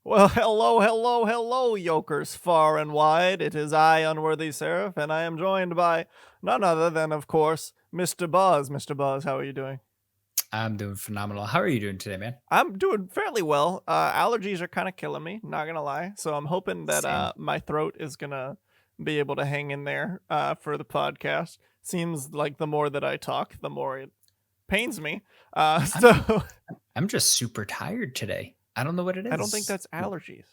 Well, hello, yokers far and wide. It is I, Unworthy Seraph, and I am joined by none other than, of course, Mr. Boz. Mr. Boz, how are you doing? I'm doing phenomenal. How are you doing today, man? I'm doing fairly well. Allergies are kind of killing me, not gonna lie. So I'm hoping that Same. my throat is gonna be able to hang in there for the podcast. Seems like the more that I talk, the more it pains me. I'm So I'm just super tired today. I don't know what it I don't think is. that's allergies.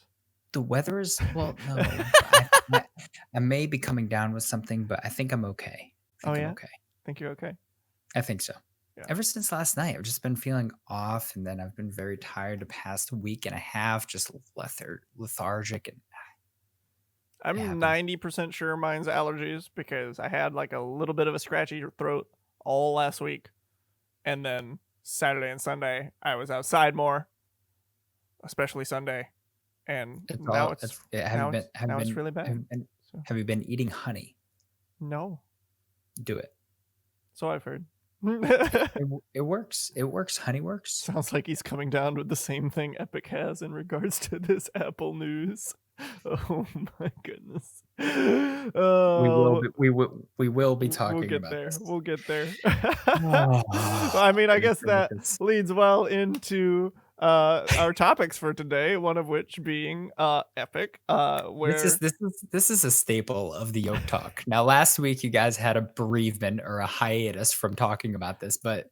The weather is no. I, I may be coming down with something, but I think I'm okay. I Oh think I'm yeah, okay. think you're okay. I think so. Yeah. Ever since last night, I've just been feeling off, and then I've been very tired the past week and a half, just lethargic, and it I'm happens. 90% sure mine's allergies because I had like a little bit of a scratchy throat all last week. And then Saturday and Sunday, I was outside more, especially Sunday. And It's now all. it's Have you now been? it's now it's really Have bad. you been? So Have you been eating honey? no. Do it. So I've heard. It works. It works. Honey works. Sounds like he's coming down with the same thing Epic has in regards to this Apple news. Oh my goodness. Oh, We will be we'll talking get about there. this. We'll get there. Oh, I mean, I ready guess for me that this. leads well into our topics for today. One of which being epic, where This is a staple of the Yoke Talk. Now, last week you guys had a bereavement or a hiatus from talking about this, but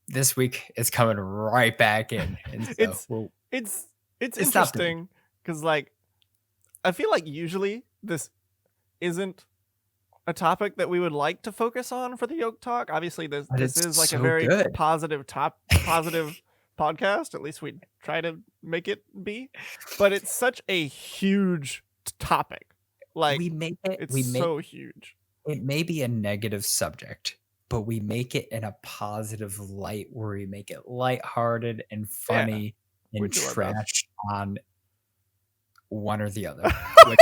this week it's coming right back in, and so it's it's it's it's not big. interesting because like I feel like usually this isn't a topic that we would like to focus on for the Yoke Talk. Obviously, this But this it's is like a so very good. positive podcast. At least we try to make it be. But it's such a huge topic. Like it's We make so huge. it may be a negative subject, but we make it in a positive light where we make it lighthearted and Yeah, funny we and do our best. trash on one or the other, which,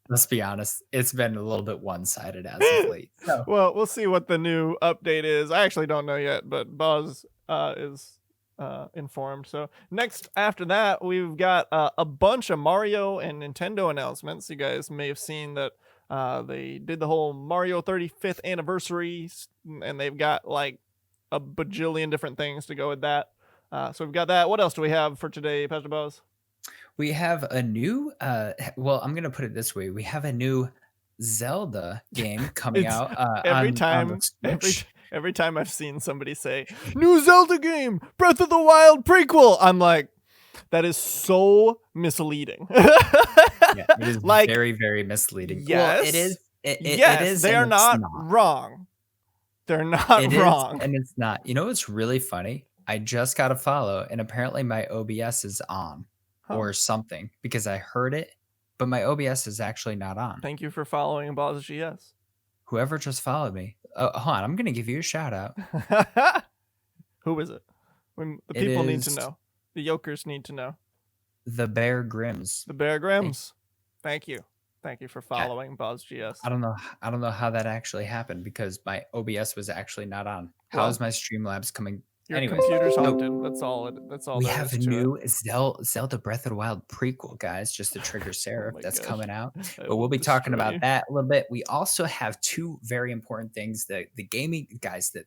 let's be honest, it's been a little bit one-sided as of late. So, Well, we'll see what the new update is. I actually don't know yet, but Buzz is informed. So next, after that, we've got a bunch of Mario and Nintendo announcements. You guys may have seen that they did the whole Mario 35th anniversary, and they've got like a bajillion different things to go with that. So we've got that. What else do we have for today, Pastor Buzz? we have a new, well, I'm gonna put it this way, we have a new Zelda game coming It's out, every on the time, Switch. every time I've seen somebody say new Zelda game, Breath of the Wild prequel, I'm like, that is so misleading. Yeah, it is Like, very, very misleading. Well, it is yes, it yes, is they and are it's not not. wrong. They're not It is wrong. and it's not. You know what's really funny? I just got a follow, and apparently my OBS is on Huh. or something because I heard it, but my OBS is actually not on. Thank you for following Boz GS. Whoever just followed me, hold on, I'm gonna give you a shout out. Who is it? When the It people need to is know. The yokers need to know. the Bear Grims. The Bear Thank Grims. Thank you. Thank you for yeah, following Boz GS. I don't know how that actually happened because my OBS was actually not on. How Well, is my Streamlabs coming? your Anyways, computer's so haunted. That's all we there have is a to it. new Zelda Breath of the Wild prequel, guys, just to trigger Seraph. my That's gosh. coming out. I But will we'll be talking destroy about you. that a little bit. We also have two very important things that the gaming guys that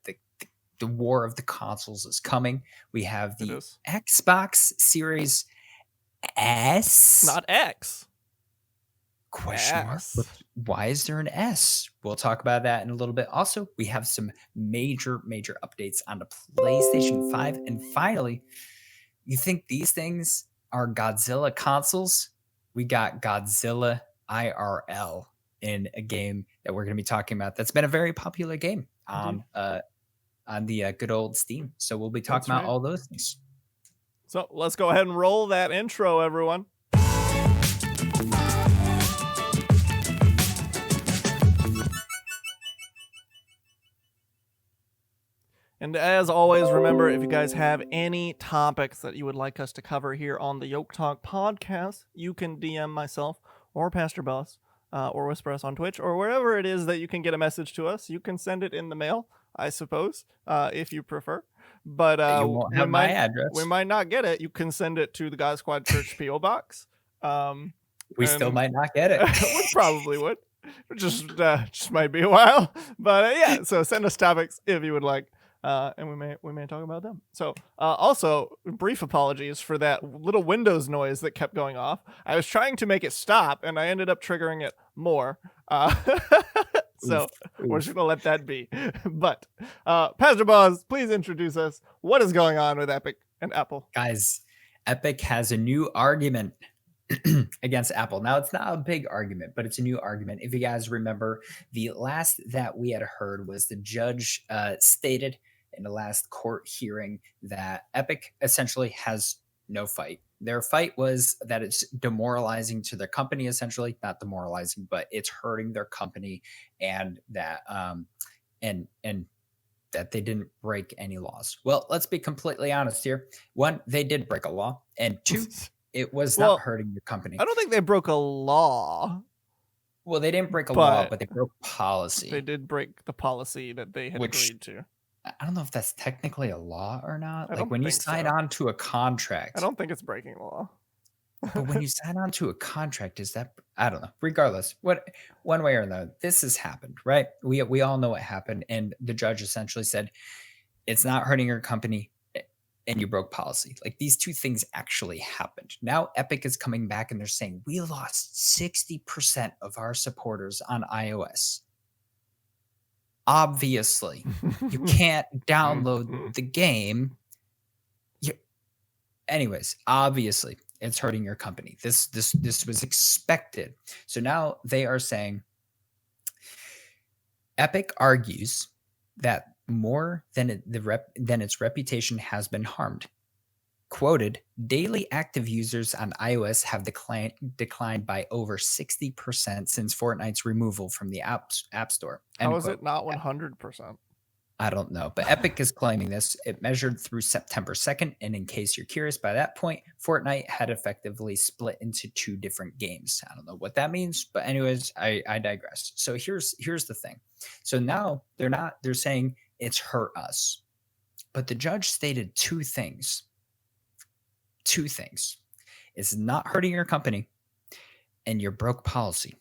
the war of the consoles is coming. We have It the is. Xbox Series S Not X. question mark. S. Why is there an S? We'll talk about that in a little bit. Also, we have some major updates on the PlayStation 5. And finally, you think these things are Godzilla consoles? We got Godzilla IRL in a game that we're going to be talking about. That's been a very popular game on the good old Steam. So we'll be talking about all those things. So let's go ahead and roll that intro, everyone. And as always, remember, if you guys have any topics that you would like us to cover here on the YokeTalk podcast, you can DM myself or Pastor Boss or whisper us on Twitch or wherever it is that you can get a message to us. You can send it in the mail, I suppose, if you prefer. but You won't we have my might address. not get it. You can send it to the GodSquadChurch PO box. We still And might not get it. we probably would. Just might be a while, but yeah. So send us topics if you would like, and we may talk about them. So also, brief apologies for that little Windows noise that kept going off. I was trying to make it stop, and I ended up triggering it more. So we're just gonna let that be. But Pastor Boz, please introduce us. What is going on with Epic and Apple? Guys, Epic has a new argument against Apple. Now, it's not a big argument, but it's a new argument. If you guys remember, the last that we had heard was the judge stated in the last court hearing that Epic essentially has no fight. Their fight was that it's demoralizing to their company, essentially, not demoralizing, but it's hurting their company, and that and that they didn't break any laws. Well, let's be completely honest here. One, they did break a law, and two, it was not hurting your company. I don't think they broke a law. Well, they didn't break a law, but they broke policy. They did break the policy that they had agreed to. I don't know if that's technically a law or not. I Like when you sign on to a contract. I don't think it's breaking law. But when you sign on to a contract, is that, I don't know. Regardless, one way or another, this has happened, right? We all know what happened, and the judge essentially said it's not hurting your company, and you broke policy. Like these two things actually happened. Now Epic is coming back and they're saying we lost 60% of our supporters on iOS. Obviously, you can't download the game. Anyways, obviously, it's hurting your company. This was expected. So now they are saying Epic argues that more than its reputation has been harmed. Quoted, daily active users on iOS have declined by over 60% since Fortnite's removal from the App Store. How is it not 100%? I don't know, but Epic is claiming this. It measured through September 2nd, and in case you're curious, by that point, Fortnite had effectively split into two different games. I don't know what that means, but anyways, I digress. So here's the thing. So now they're saying it's hurt us, but the judge stated two things. It's not hurting your company, and you broke policy.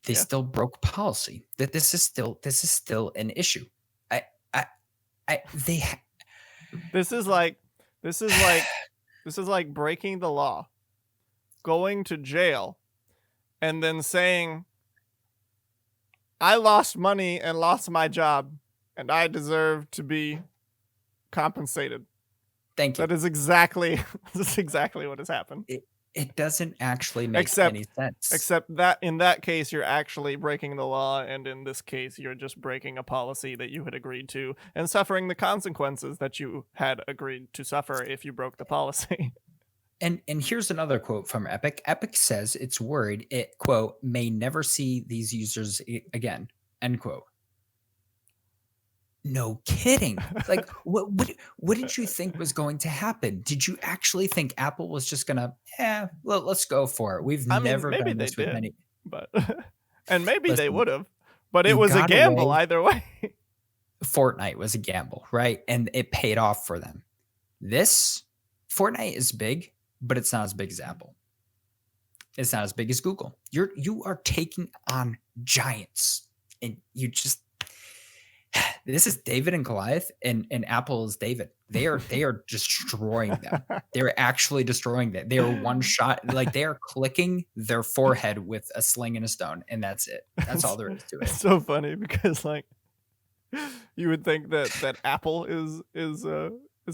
They still broke policy. That this is still an issue. This is like breaking the law, going to jail, and then saying, I lost money and lost my job, and I deserve to be compensated. Thank you. That is exactly what has happened. It doesn't actually make any sense. Except that in that case, you're actually breaking the law, and in this case, you're just breaking a policy that you had agreed to and suffering the consequences that you had agreed to suffer if you broke the policy. And here's another quote from Epic. Epic says it's worried it, quote, may never see these users again, end quote. No kidding. Like, what did you think was going to happen? Did you actually think Apple was just gonna, let's go for it? We've never done this with many, but and maybe they would have, but it was a gamble either way. Fortnite was a gamble, right? And it paid off for them. This Fortnite is big, but it's not as big as Apple. It's not as big as Google. You are taking on giants, and you just. This is David and Goliath, and Apple is David. They are destroying them. They're actually destroying them. They are one shot, like they are clicking their forehead with a sling and a stone, and that's it. That's all there is to it. It's so funny because like you would think that Apple is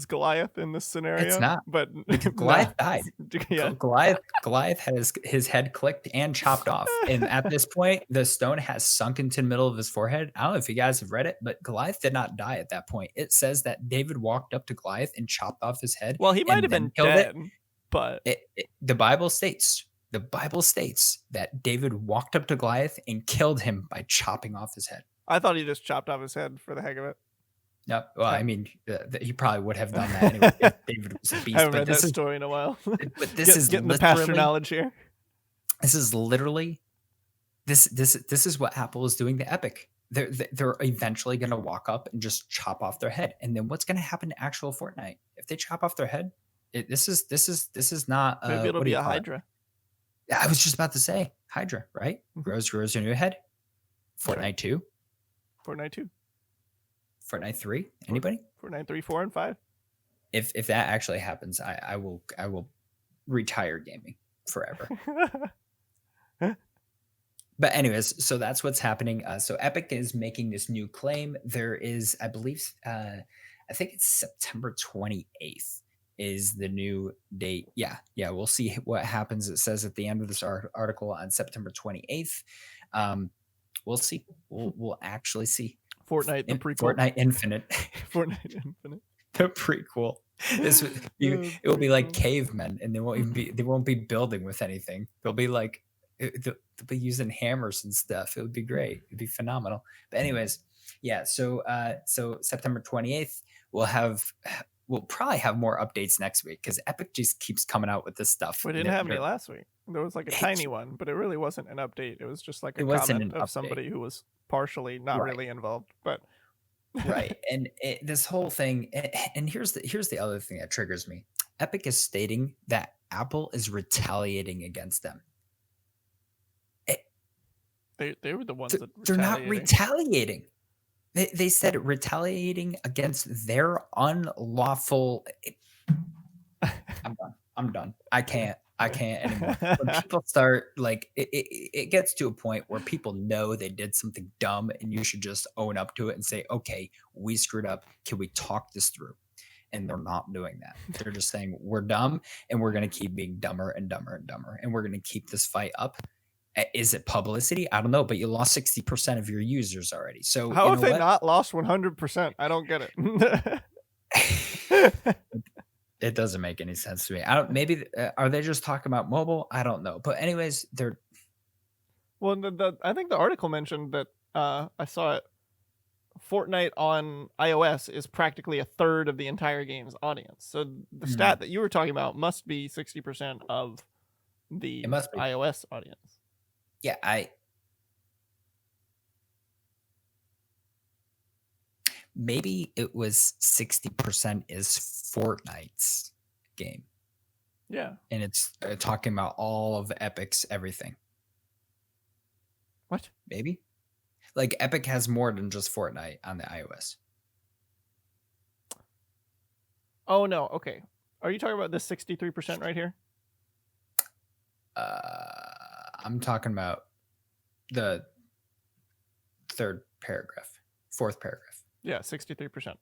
Goliath in this scenario. It's not, but Goliath died. Yeah. Goliath has his head clipped and chopped off, and at this point, the stone has sunk into the middle of his forehead. I don't know if you guys have read it, but Goliath did not die at that point. It says that David walked up to Goliath and chopped off his head. Well, he might have been dead, but the Bible states that David walked up to Goliath and killed him by chopping off his head. I thought he just chopped off his head for the heck of it. No, well, I mean, he probably would have done that anyway if David was a beast. I haven't read that story in a while. But this is getting the pastor knowledge here. This is literally this is what Apple is doing to Epic. they're eventually going to walk up and just chop off their head. And then what's going to happen to actual Fortnite if they chop off their head? This is not Maybe it'll what do be you a call it? Hydra. I was just about to say Hydra, right? Mhm. Grows a new head. Sure. Fortnite 2, Fortnite 2, Fortnite 3. Anybody? Fortnite 3, 4, and 5. If that actually happens, I will retire gaming forever. But anyways, so that's what's happening. So Epic is making this new claim. There is, I believe, I think it's September 28th is the new date. Yeah. We'll see what happens. It says at the end of this article on September 28th. We'll see. We'll actually see. Fortnite, the prequel. Fortnite Infinite. Fortnite Infinite. The prequel. It will be like cavemen, and they won't be building with anything. They'll be like they'll be using hammers and stuff. It would be great. It'd be phenomenal. But anyways, yeah. So September 28th, we'll probably have more updates next week because Epic just keeps coming out with this stuff. We didn't have any last week. There was like a tiny one, but it really wasn't an update. It was just like a comment of somebody who was partially not really involved, but right. And this whole thing, and here's the other thing that triggers me. Epic is stating that Apple is retaliating against them. They were the ones that they're not retaliating. They said retaliating against their unlawful. I'm done. I can't anymore. When people start like it gets to a point where people know they did something dumb and you should just own up to it and say, okay, we screwed up. Can we talk this through? And they're not doing that. They're just saying we're dumb and we're going to keep being dumber and dumber and dumber. And we're going to keep this fight up. Is it publicity? I don't know, but you lost 60% of your users already. So how have they not lost 100%? I don't get it. It doesn't make any sense to me. Maybe are they just talking about mobile? I don't know. But anyways, they're. Well, I think the article mentioned that I saw it. Fortnite on iOS is practically a third of the entire game's audience. So the stat that you were talking about must be 60% of the iOS audience. Yeah, maybe it was 60% is Fortnite's game. Yeah. And it's talking about all of Epic's everything. What? Maybe? Like Epic has more than just Fortnite on the iOS. Oh, no. Okay. Are you talking about this 63% right here? I'm talking about the fourth paragraph. Yeah, 63%.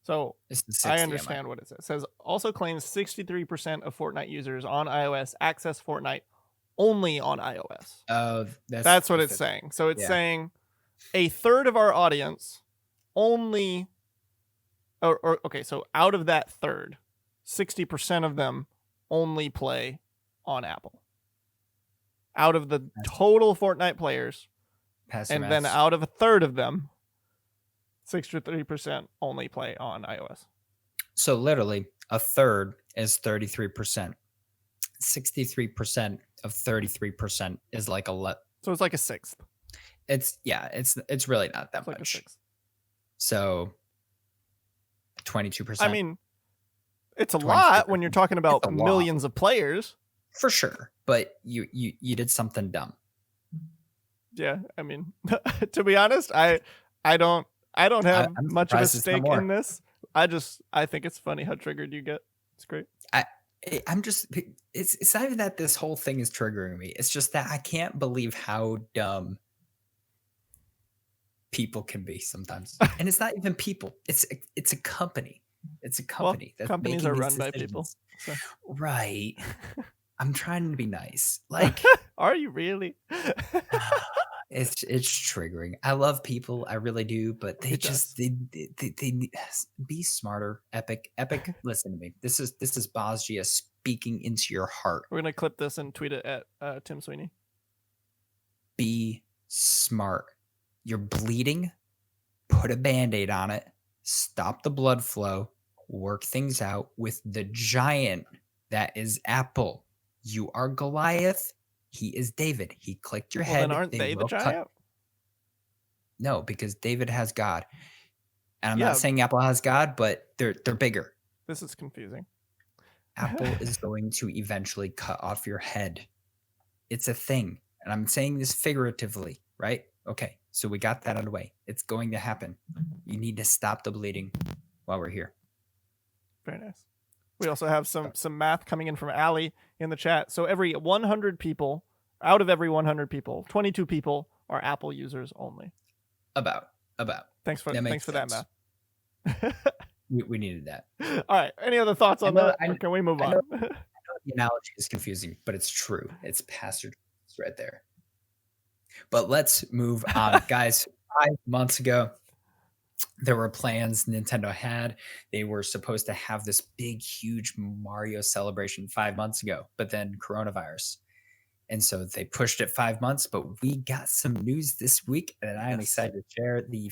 So I understand what it says. It says also claims 63% of Fortnite users on iOS access Fortnite only on iOS. Oh, that's what it's saying. So it's saying a third of our audience only, okay, so out of that third, 60% of them only play on Apple. Out of the total Fortnite players, and then out of a third of them, 63% only play on iOS. So literally a third is 33%. 63% of 33% is like so it's like a sixth. It's really not that much. Like a sixth. So 22%. I mean, it's a lot when you're talking about millions of players. For sure. But you did something dumb. Yeah, I mean, to be honest, I don't have much of a stake in this. I think it's funny how triggered you get. It's great. I'm just it's not even that this whole thing is triggering me. It's just that I can't believe how dumb people can be sometimes. And it's not even people. It's a company. It's a company. Well, companies are run by people. So. Right. I'm trying to be nice. Like, are you really? It's triggering. I love people, I really do, but they be smarter. Epic. Listen to me. This is Boz speaking into your heart. We're gonna clip this and tweet it at Tim Sweeney. Be smart. You're bleeding. Put a Band-Aid on it. Stop the blood flow. Work things out with the giant that is Apple. You are Goliath. He is David. He clicked your head. Then aren't they the giant? No, because David has God. And I'm not Yeah, saying Apple has God, but they're bigger. this is confusing. Apple is going to eventually cut off your head. It's a thing. And I'm saying this figuratively, right? Okay. So we got that out of the way. It's going to happen. You need to stop the bleeding while we're here. Very nice. We also have some math coming in from Allie in the chat. So every 100 people, out of every 100 people, 22 people are Apple users only. About. Thanks for that math. We needed that. All right. Any other thoughts on that? Or can we move on? The analogy is confusing, but it's true. It's Pastor right there. But let's move on. Guys, 5 months ago, there were plans Nintendo had. They were supposed to have this big, huge Mario celebration 5 months ago, but then coronavirus. And so they pushed it 5 months, but we got some news this week, and I'm excited to share the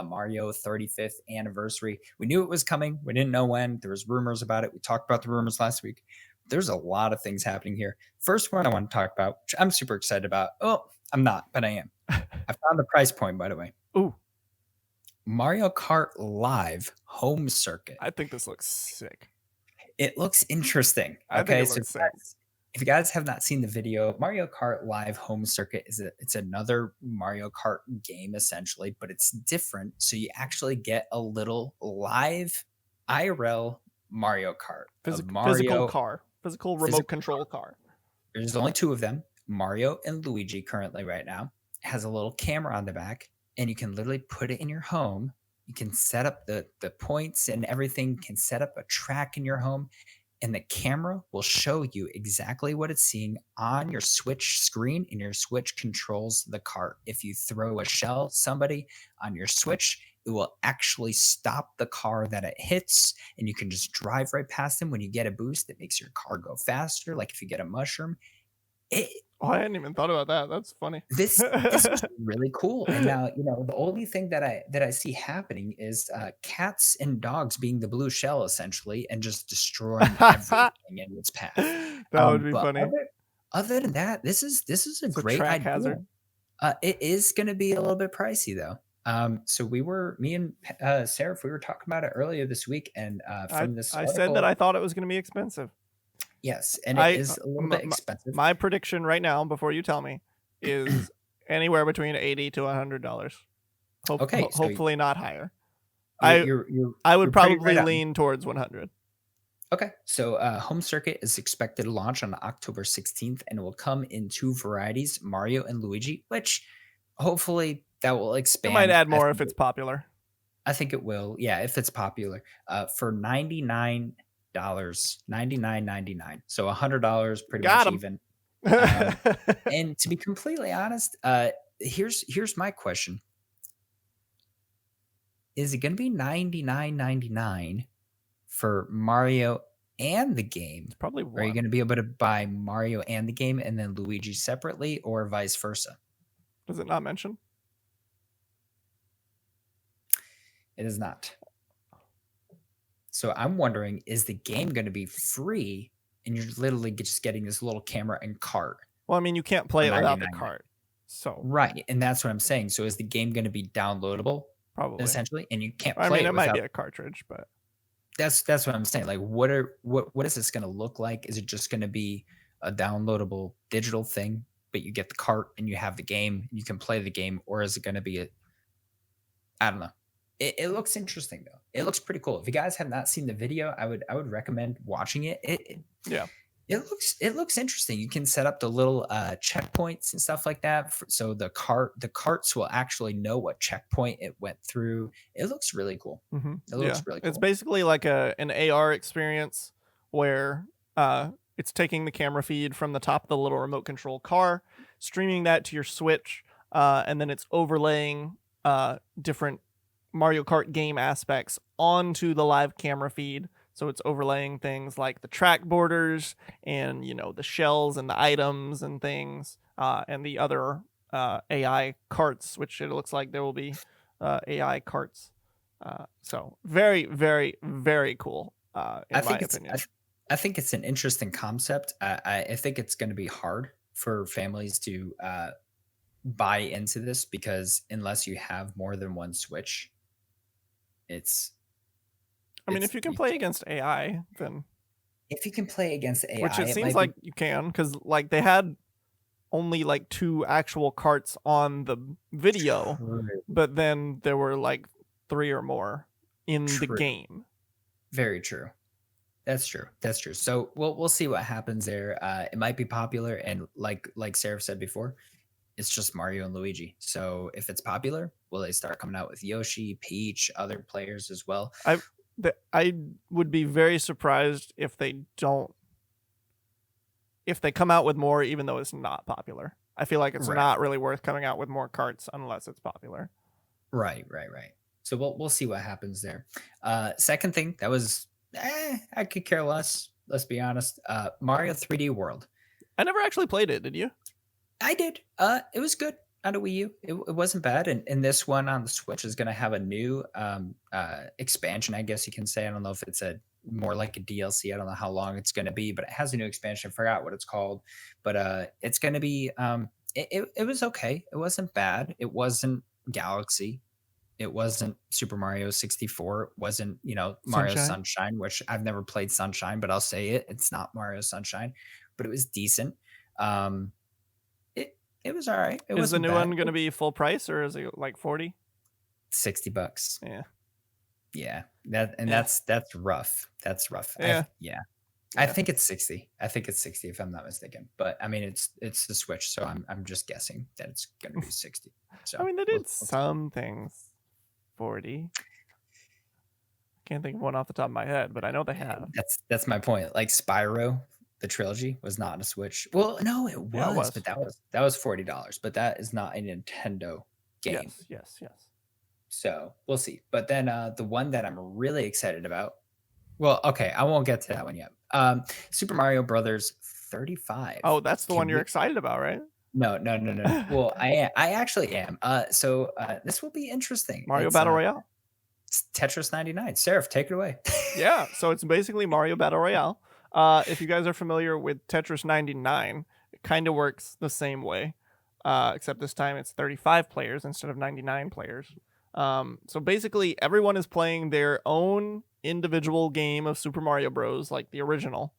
Mario 35th anniversary. We knew it was coming. We didn't know when. There was rumors about it. We talked about the rumors last week. There's a lot of things happening here. First one I want to talk about, which I'm super excited about. Oh, I'm not, but I am. I found the price point, by the way. Ooh. Mario Kart Live Home Circuit. I think this looks sick. It looks interesting. Okay, so if you guys have not seen the video, Mario Kart Live Home Circuit it's another Mario Kart game essentially, but it's different. So you actually get a little live IRL Mario Kart. Physical remote control car. There's only 2 of them, Mario and Luigi currently right now. It has a little camera on the back, and you can literally put it in your home. You can set up the points and everything. You can set up a track in your home, and the camera will show you exactly what it's seeing on your Switch screen, and your Switch controls the cart. If you throw a shell at somebody on your Switch, it will actually stop the car that it hits, and you can just drive right past them. When you get a boost, it makes your car go faster. Like if you get a mushroom. I hadn't even thought about that. That's funny. This is really cool. And now, the only thing that I see happening is cats and dogs being the blue shell essentially, and just destroying everything in its path. That would be funny. Other than that, this is a great track idea. Hazard. It is going to be a little bit pricey though. So me and Seraph, we were talking about it earlier this week, and from this I said that I thought it was going to be expensive. Yes, and it is a little bit expensive. My prediction right now, before you tell me, is anywhere between $80 to $100. Hopefully not higher. I would probably lean towards 100. Okay, so Home Circuit is expected to launch on October 16th, and it will come in 2 varieties, Mario and Luigi, which hopefully that will expand. It might add more if it's popular. I think it will. Yeah, if it's popular. For $99. $99.99, so $100 pretty much even. And to be completely honest, here's my question: is it going to be $99.99 for Mario and the game? It's probably one. Are you going to be able to buy Mario and the game and then Luigi separately, or vice versa? Does it not mention? It is not. So I'm wondering, is the game going to be free, and you're literally just getting this little camera and cart? Well, I mean, you can't play it without the cart. So right, and that's what I'm saying. So is the game going to be downloadable? Probably, essentially, and you can't play. I mean, it might be a cartridge, but that's what I'm saying. Like, what is this going to look like? Is it just going to be a downloadable digital thing, but you get the cart and you have the game, you can play the game, or is it going to be I don't know. It looks interesting though. It looks pretty cool. If you guys have not seen the video, I would recommend watching it. It looks interesting. You can set up the little checkpoints and stuff like that. So the carts will actually know what checkpoint it went through. It looks really cool. Mm-hmm. It looks really cool. It's basically like an AR experience where it's taking the camera feed from the top of the little remote control car, streaming that to your Switch, and then it's overlaying different Mario Kart game aspects onto the live camera feed. So it's overlaying things like the track borders and, the shells and the items and things, and the other AI carts, which it looks like there will be AI carts. So very, very, very cool, in my opinion. I think it's an interesting concept. I think it's going to be hard for families to buy into this because unless you have more than one Switch, it's I mean, if you can you play can't. against AI, then If you can play against which AI, it it seems might be like you can, because like they had only like 2 actual carts on the video, true. but then there were like 3 or more in the True. game. Very true. That's true. That's true. So we'll see what happens there. It might be popular, and like Seraph said before, it's just Mario and Luigi. So if it's popular, will they start coming out with Yoshi, Peach, other players as well? I would be very surprised if they don't, if they come out with more even though it's not popular. I feel like it's Right. not really worth coming out with more carts unless it's popular. Right. Right. Right. So we'll see what happens there. Second thing that was I could care less. Let's be honest. Mario 3D World. I never actually played it, did you? I did. It was good on a Wii U. It wasn't bad. And this one on the Switch is going to have a new expansion, I guess you can say. I don't know if it's a more like a DLC. I don't know how long it's going to be, but it has a new expansion. I forgot what it's called, but it's going to be. It was okay. It wasn't bad. It wasn't Galaxy. It wasn't Super Mario 64. It wasn't, Mario Sunshine? Sunshine, which I've never played Sunshine, but I'll say it. It's not Mario Sunshine, but it was decent. Um, it was all right. It Is the wasn't new bad. one going to be full price or is it like 40? $60. Yeah. Yeah. Yeah. That's rough. That's rough. Yeah. I think it's 60. I think it's 60 if I'm not mistaken. But I mean it's the Switch, so I'm just guessing that it's gonna be 60. So I mean, they did some things 40. Can't think of one off the top of my head, but I know they have. That's my point. Like Spyro, the trilogy was not a Switch. Well, no, it was, Yeah, it was. but that was $40. But that is not a Nintendo game. Yes. So we'll see. But then the one that I'm really excited about. Well, okay, I won't get to that one yet. Super Mario Brothers 35. Oh, that's the one you're excited about, right? No. Well, I actually am. So this will be interesting. Mario Battle Royale. It's Tetris 99. Seraph, take it away. Yeah, so it's basically Mario Battle Royale. If you guys are familiar with Tetris 99, it kind of works the same way, except this time it's 35 players instead of 99 players. So basically, everyone is playing their own individual game of Super Mario Bros., like the original,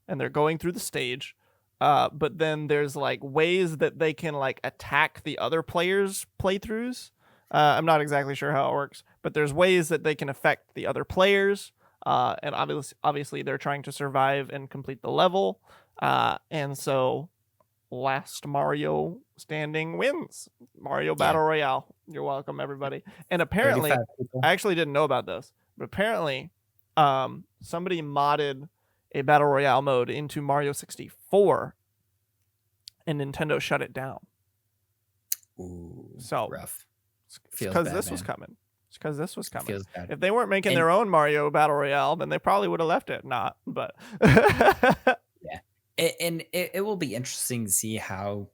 and they're going through the stage. But then there's like ways that they can like attack the other players' playthroughs. I'm not exactly sure how it works, but there's ways that they can affect the other players. And obviously they're trying to survive and complete the level. And so last Mario standing wins. Mario Battle Royale. You're welcome, everybody. And apparently, I actually didn't know about this, but apparently somebody modded a Battle Royale mode into Mario 64 and Nintendo shut it down. Ooh, so rough. Because this was coming. It's because this was coming. Feels bad. If they weren't making their own Mario Battle Royale, then they probably would have left it. Not, but yeah. And it will be interesting to see how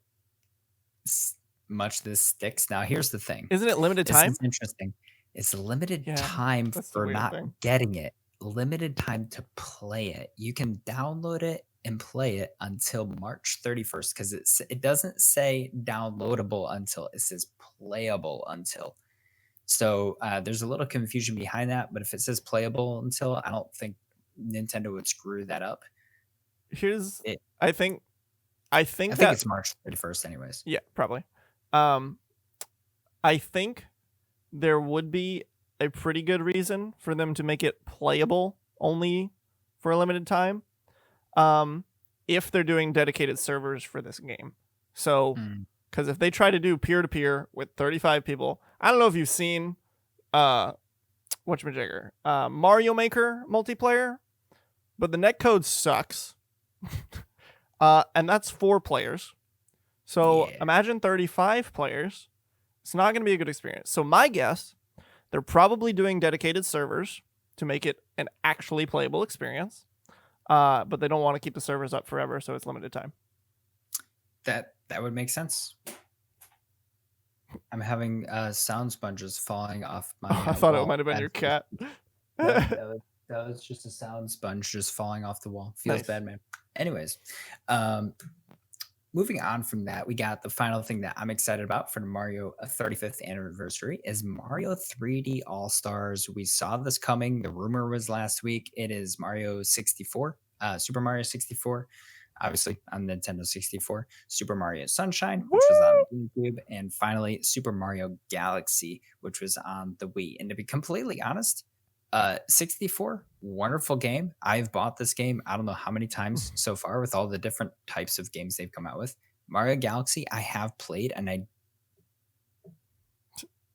much this sticks. Now, here's the thing. Isn't it limited time? This is interesting. It's a limited time for not getting it. Limited time to play it. You can download it and play it until March 31st because it doesn't say downloadable until, it says playable until. So there's a little confusion behind that, but if it says playable until, I don't think Nintendo would screw that up. I think it's March 31st anyways. Yeah, probably. I think there would be a pretty good reason for them to make it playable only for a limited time. If they're doing dedicated servers for this game. So, because if they try to do peer-to-peer with 35 people, I don't know if you've seen whatchamajigger, Mario Maker multiplayer, but the netcode sucks. And that's 4 players. So imagine 35 players. It's not going to be a good experience. So my guess, they're probably doing dedicated servers to make it an actually playable experience. But they don't want to keep the servers up forever, so it's limited time. That would make sense. I'm having sound sponges falling off my I thought it might have been your cat. That was just a sound sponge just falling off the wall. Feels bad, man. Anyways, moving on from that, we got the final thing that I'm excited about for the Mario 35th anniversary is Mario 3D All Stars. We saw this coming. The rumor was last week. It is Mario 64, Super Mario 64, obviously on Nintendo 64, Super Mario Sunshine, Woo! which was on GameCube, and finally Super Mario Galaxy, which was on the Wii. And to be completely honest, 64, wonderful game. I've bought this game I don't know how many times so far with all the different types of games they've come out with. Mario Galaxy, I have played, and I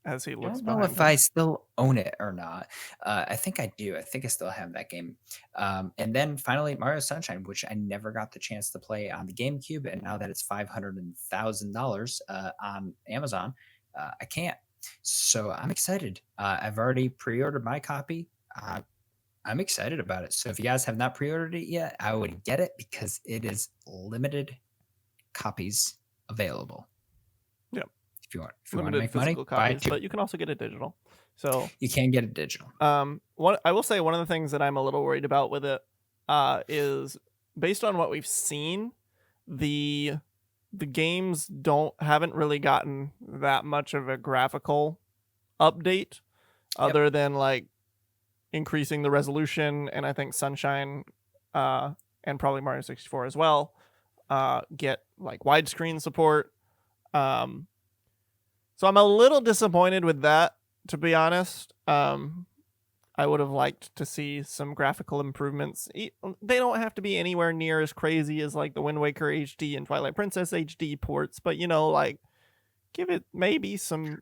As he looks don't know behind if him. I still own it or not. I think I do. I think I still have that game. And then finally, Mario Sunshine, which I never got the chance to play on the GameCube, and now that it's $500,000 on Amazon, I can't. So I'm excited. I've already pre-ordered my copy. I'm excited about it. So if you guys have not pre-ordered it yet, I would get it because it is limited copies available. Yep. If you want to Limited make money, physical buy copies, two. but you can also get it digital. So You can get it digital. One I will say one of the things that I'm a little worried about with it is based on what we've seen, the games haven't really gotten that much of a graphical update other than like increasing the resolution, and I think Sunshine and probably Mario 64 as well get like widescreen support. So I'm a little disappointed with that, to be honest. I would have liked to see some graphical improvements. They don't have to be anywhere near as crazy as like the Wind Waker HD and Twilight Princess HD ports, but like give it maybe some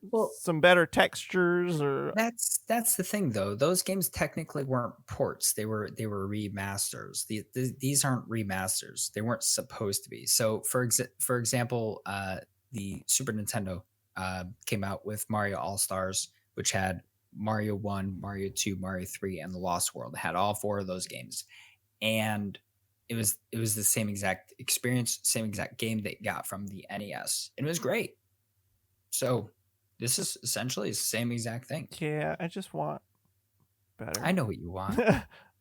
better textures or That's the thing though. Those games technically weren't ports. They were remasters. These aren't remasters. They weren't supposed to be. So for example, the Super Nintendo came out with Mario All Stars, which had Mario 1, Mario 2, Mario 3, and The Lost World. It had all four of those games. And it was the same exact experience, same exact game they got from the NES. And it was great. So this is essentially the same exact thing. Yeah, I just want better. I know what you want.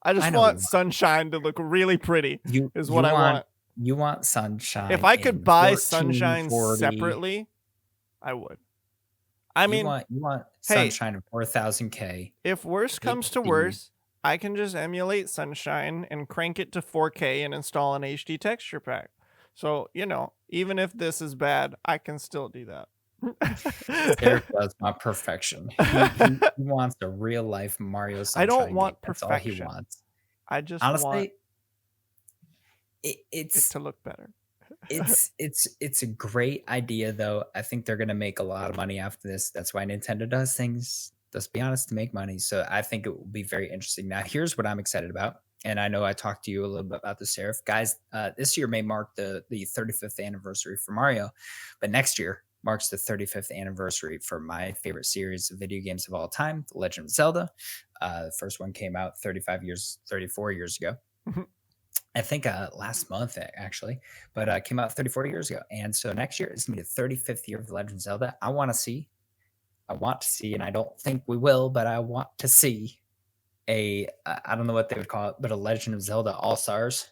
I just want Sunshine to look really pretty. Is what I want. You want Sunshine. If I could buy Sunshine separately, I would. I mean, you want Sunshine of 4000K. If worse comes to worse, I can just emulate Sunshine and crank it to 4K and install an HD texture pack. So, even if this is bad, I can still do that. Derek does want perfection. He wants a real life Mario Sunshine. I don't want game. perfection. That's all he wants. I just honestly want it to look better. It's a great idea though. I think they're gonna make a lot of money after this. That's why Nintendo does things, let's be honest, to make money. So I think it will be very interesting. Now here's what I'm excited about. And I know I talked to you a little bit about the Seraph. Guys, this year may mark the 35th anniversary for Mario, but next year marks the 35th anniversary for my favorite series of video games of all time, The Legend of Zelda. The first one came out 34 years ago. I think last month actually, but came out 34 years ago. And so next year is gonna be the 35th year of The Legend of Zelda. I want to see, and I don't think we will, but I want to see I don't know what they would call it, but a Legend of Zelda All Stars.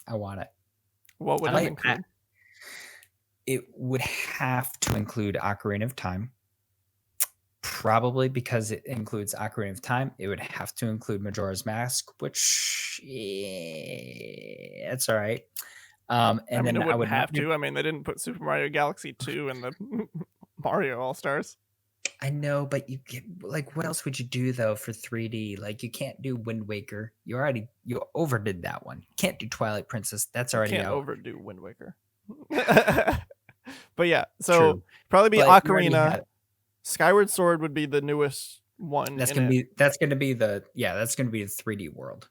I want it. What would it include? It would have to include Ocarina of Time. Probably because it includes Ocarina of Time. It would have to include Majora's Mask, which it's all right. And then it wouldn't have to. I mean, they didn't put Super Mario Galaxy 2 in the Mario All Stars. I know, but you get what else would you do though for 3D? Like you can't do Wind Waker. You overdid that one. You can't do Twilight Princess. That's already out. Can't overdo Wind Waker. But yeah, so true. Probably be Ocarina. Skyward Sword would be the newest one. That's gonna be the 3D world.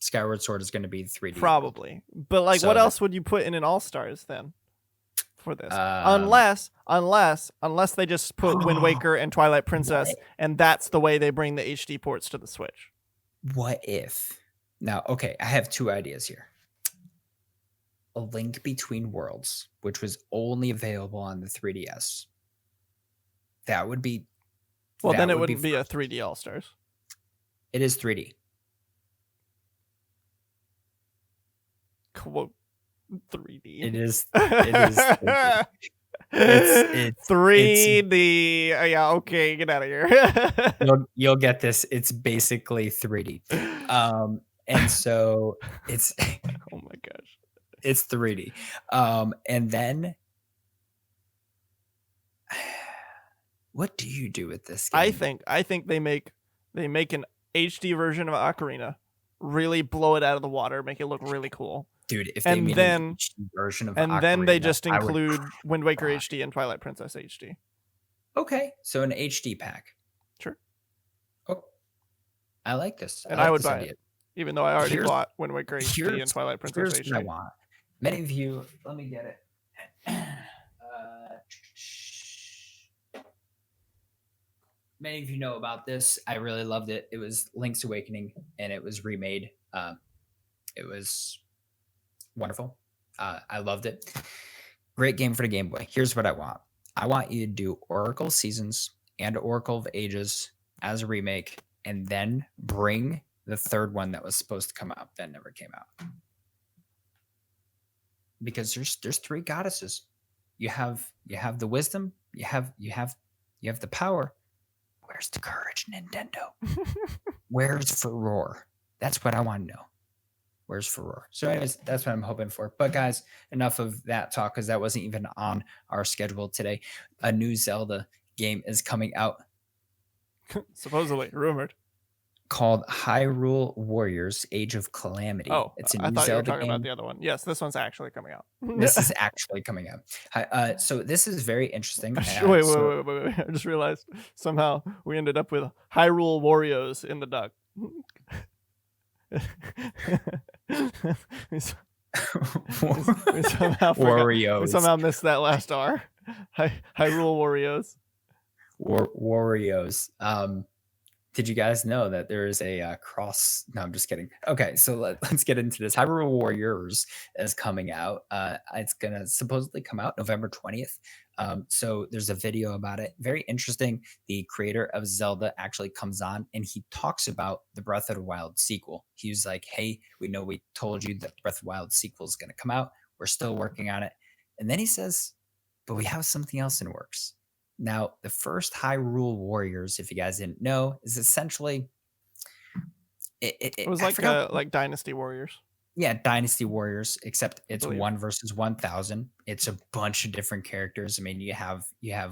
Skyward Sword is gonna be the 3D. Probably, world. But what else would you put in an All Stars then? For this, unless they just put Wind Waker and Twilight Princess, and that's the way they bring the HD ports to the Switch. What if? Now, okay, I have two ideas here. A Link Between Worlds, which was only available on the 3DS. That would be. Well, then it wouldn't be a 3D All Stars. It is 3D. quote 3D. It is. It is. 3D. It's 3D. Yeah, okay, get out of here. You'll get this. It's basically 3D. And so it's Oh my gosh. it's 3D. And then what do you do with this game? I think they make an HD version of Ocarina, really blow it out of the water, make it look really cool. Dude, if they made an HD version of Ocarina, then they just I would include Wind Waker cry. HD and Twilight Princess HD. Okay, so an HD pack. Sure. Oh, I like this. And like I would this buy idea. it, even though I already Here's- bought Wind Waker HD and Twilight Princess Here's what I HD. want. Many of you, let me get it. Many of you know about this. I really loved it. It was Link's Awakening, and it was remade. It was wonderful. I loved it. Great game for the Game Boy. Here's what I want. I want you to do Oracle Seasons and Oracle of Ages as a remake, and then bring the third one that was supposed to come out that never came out. Because there's three goddesses. You have the wisdom. You have the power. Where's the courage, Nintendo? Where's Furore? That's what I want to know. Where's Furore? So anyways, that's what I'm hoping for. But guys, enough of that talk, because that wasn't even on our schedule today. A new Zelda game is coming out Supposedly, rumored. called Hyrule Warriors: Age of Calamity. Oh, It's a I new thought you were Zelda talking game. about the other one. Yes, this one's actually coming out. This is actually coming out. So this is very interesting. Wait. I just realized somehow we ended up with Hyrule Warrios in the duck. we somehow missed that last R. Hyrule Warrios. Warrios. Did you guys know that there is a cross? No, I'm just kidding. Okay, so let's get into this. Hyrule Warriors is coming out. It's gonna supposedly come out November 20th. So there's a video about it. Very interesting. The creator of Zelda actually comes on and he talks about the Breath of the Wild sequel. He was like, "Hey, we know we told you that the Breath of the Wild sequel is gonna come out. We're still working on it." And then he says, "But we have something else in works." Now, the first Hyrule Warriors, if you guys didn't know, is essentially It was I like Dynasty Warriors. Yeah, Dynasty Warriors, except it's Believe. 1 versus 1,000. It's a bunch of different characters. I mean, you have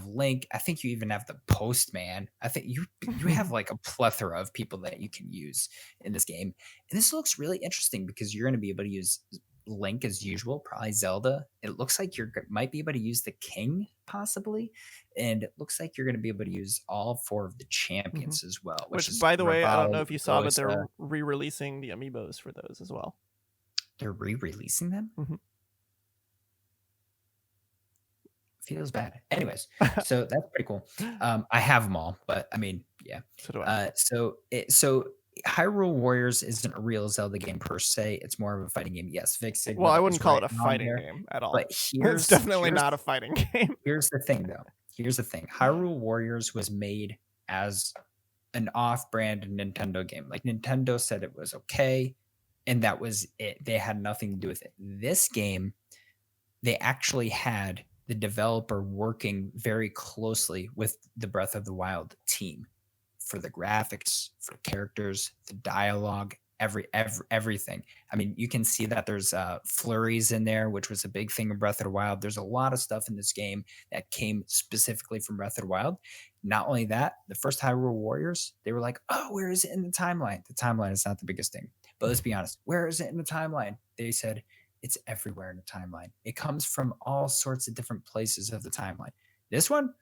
Link. I think you even have the Postman. I think you have like a plethora of people that you can use in this game. And this looks really interesting because you're going to be able to use Link as usual, probably Zelda. It looks like you might be able to use the King possibly, and it looks like you're going to be able to use all 4 of the champions as well. Which is by the way, I don't know if you saw, but Rosa. they're re-releasing the amiibos for those as well. They're re-releasing them. Mhm. Feels bad. Anyways, so that's pretty cool. I have them all, but I mean, yeah. So do I. So Hyrule Warriors isn't a real Zelda game per se. It's more of a fighting game. Yes, Vic Sigma. Well, I wouldn't is call it right a on fighting there, game at all. but It's definitely not a fighting game. Here's the thing, though. Here's the thing. Hyrule Warriors was made as an off-brand Nintendo game. Like Nintendo said it was okay, and that was it. They had nothing to do with it. This game, they actually had the developer working very closely with the Breath of the Wild team for the graphics, for the characters, the dialogue, everything. I mean, you can see that there's flurries in there, which was a big thing in Breath of the Wild. There's a lot of stuff in this game that came specifically from Breath of the Wild. Not only that, the first Hyrule Warriors, they were like, "Oh, where is it in the timeline?" The timeline is not the biggest thing, but let's be honest, where is it in the timeline? They said it's everywhere in the timeline. It comes from all sorts of different places of the timeline. This one,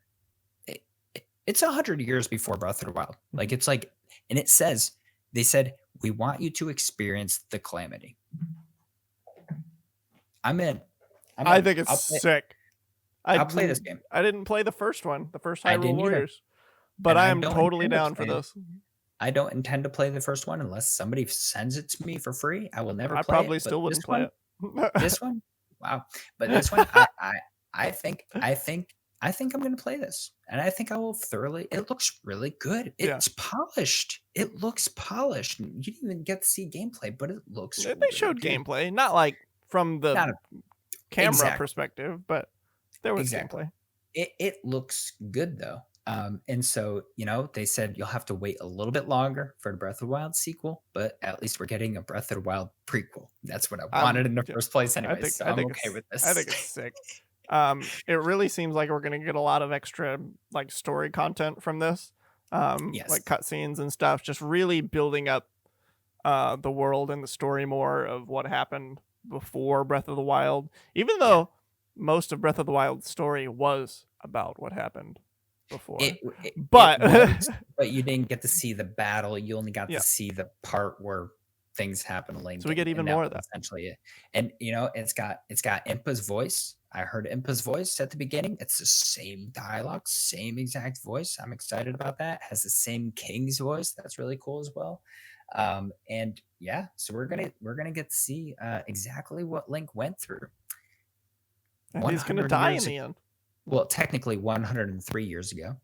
it's 100 years before Breath of the Wild. Like it's like, and it says, they said, "We want you to experience the Calamity." I'm in. I think it's sick. I'll play this game. I didn't play the first one, the first I Hyrule didn't either. Warriors, but And I I am don't totally intend to down for play it. this. I don't intend to play the first one unless somebody sends it to me for free. I will never I play probably it. But still wouldn't this play one, it. This one, wow. But this one, I think I'm going to play this, and I think I will thoroughly. It looks really good. Yeah. It's polished. It looks polished. You didn't even get to see gameplay, but it looks. They really showed good. gameplay, not like from the Not a, camera exactly. perspective, but there was Exactly. gameplay. It looks good though. And so, they said you'll have to wait a little bit longer for the Breath of the Wild sequel, but at least we're getting a Breath of the Wild prequel. That's what I wanted in the Yeah, first place I anyways. think So I I'm think okay with this. I think it's sick. It really seems like we're gonna get a lot of extra like story content from this. Yes. Like cutscenes and stuff, just really building up the world and the story more of what happened before Breath of the Wild. Even though most of Breath of the Wild's story was about what happened before. But it was, but you didn't get to see the battle. You only got Yeah. to see the part where things happen late. So we get even more of that. Essentially it. And it's got Impa's voice. I heard Impa's voice at the beginning. It's the same dialogue, same exact voice. I'm excited about that. It has the same King's voice. That's really cool as well. And yeah, so we're gonna get to see exactly what Link went through. And he's gonna die in the end. Well, technically 103 years ago.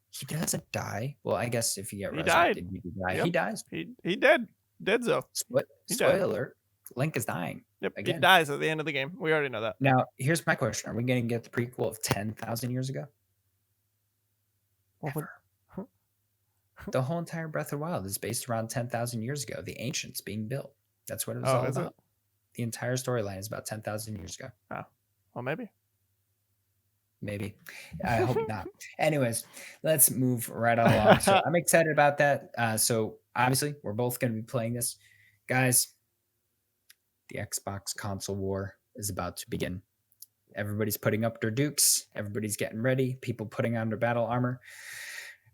He doesn't die. Well, I guess if you get resurrected, you die. Yep. He dies. He dead. Dead so. Spoiler alert. Link is dying. Yep. Again. He dies at the end of the game. We already know that. Now, here's my question. Are we going to get the prequel of 10,000 years ago? Never. The whole entire Breath of the Wild is based around 10,000 years ago. The ancients being built. That's what it was all about. The entire storyline is about 10,000 years ago. Oh. Well, maybe. I hope not. Anyways, let's move right along. So I'm excited about that. So obviously, we're both going to be playing this. Guys, the Xbox console war is about to begin. Everybody's putting up their dukes. Everybody's getting ready. People putting on their battle armor.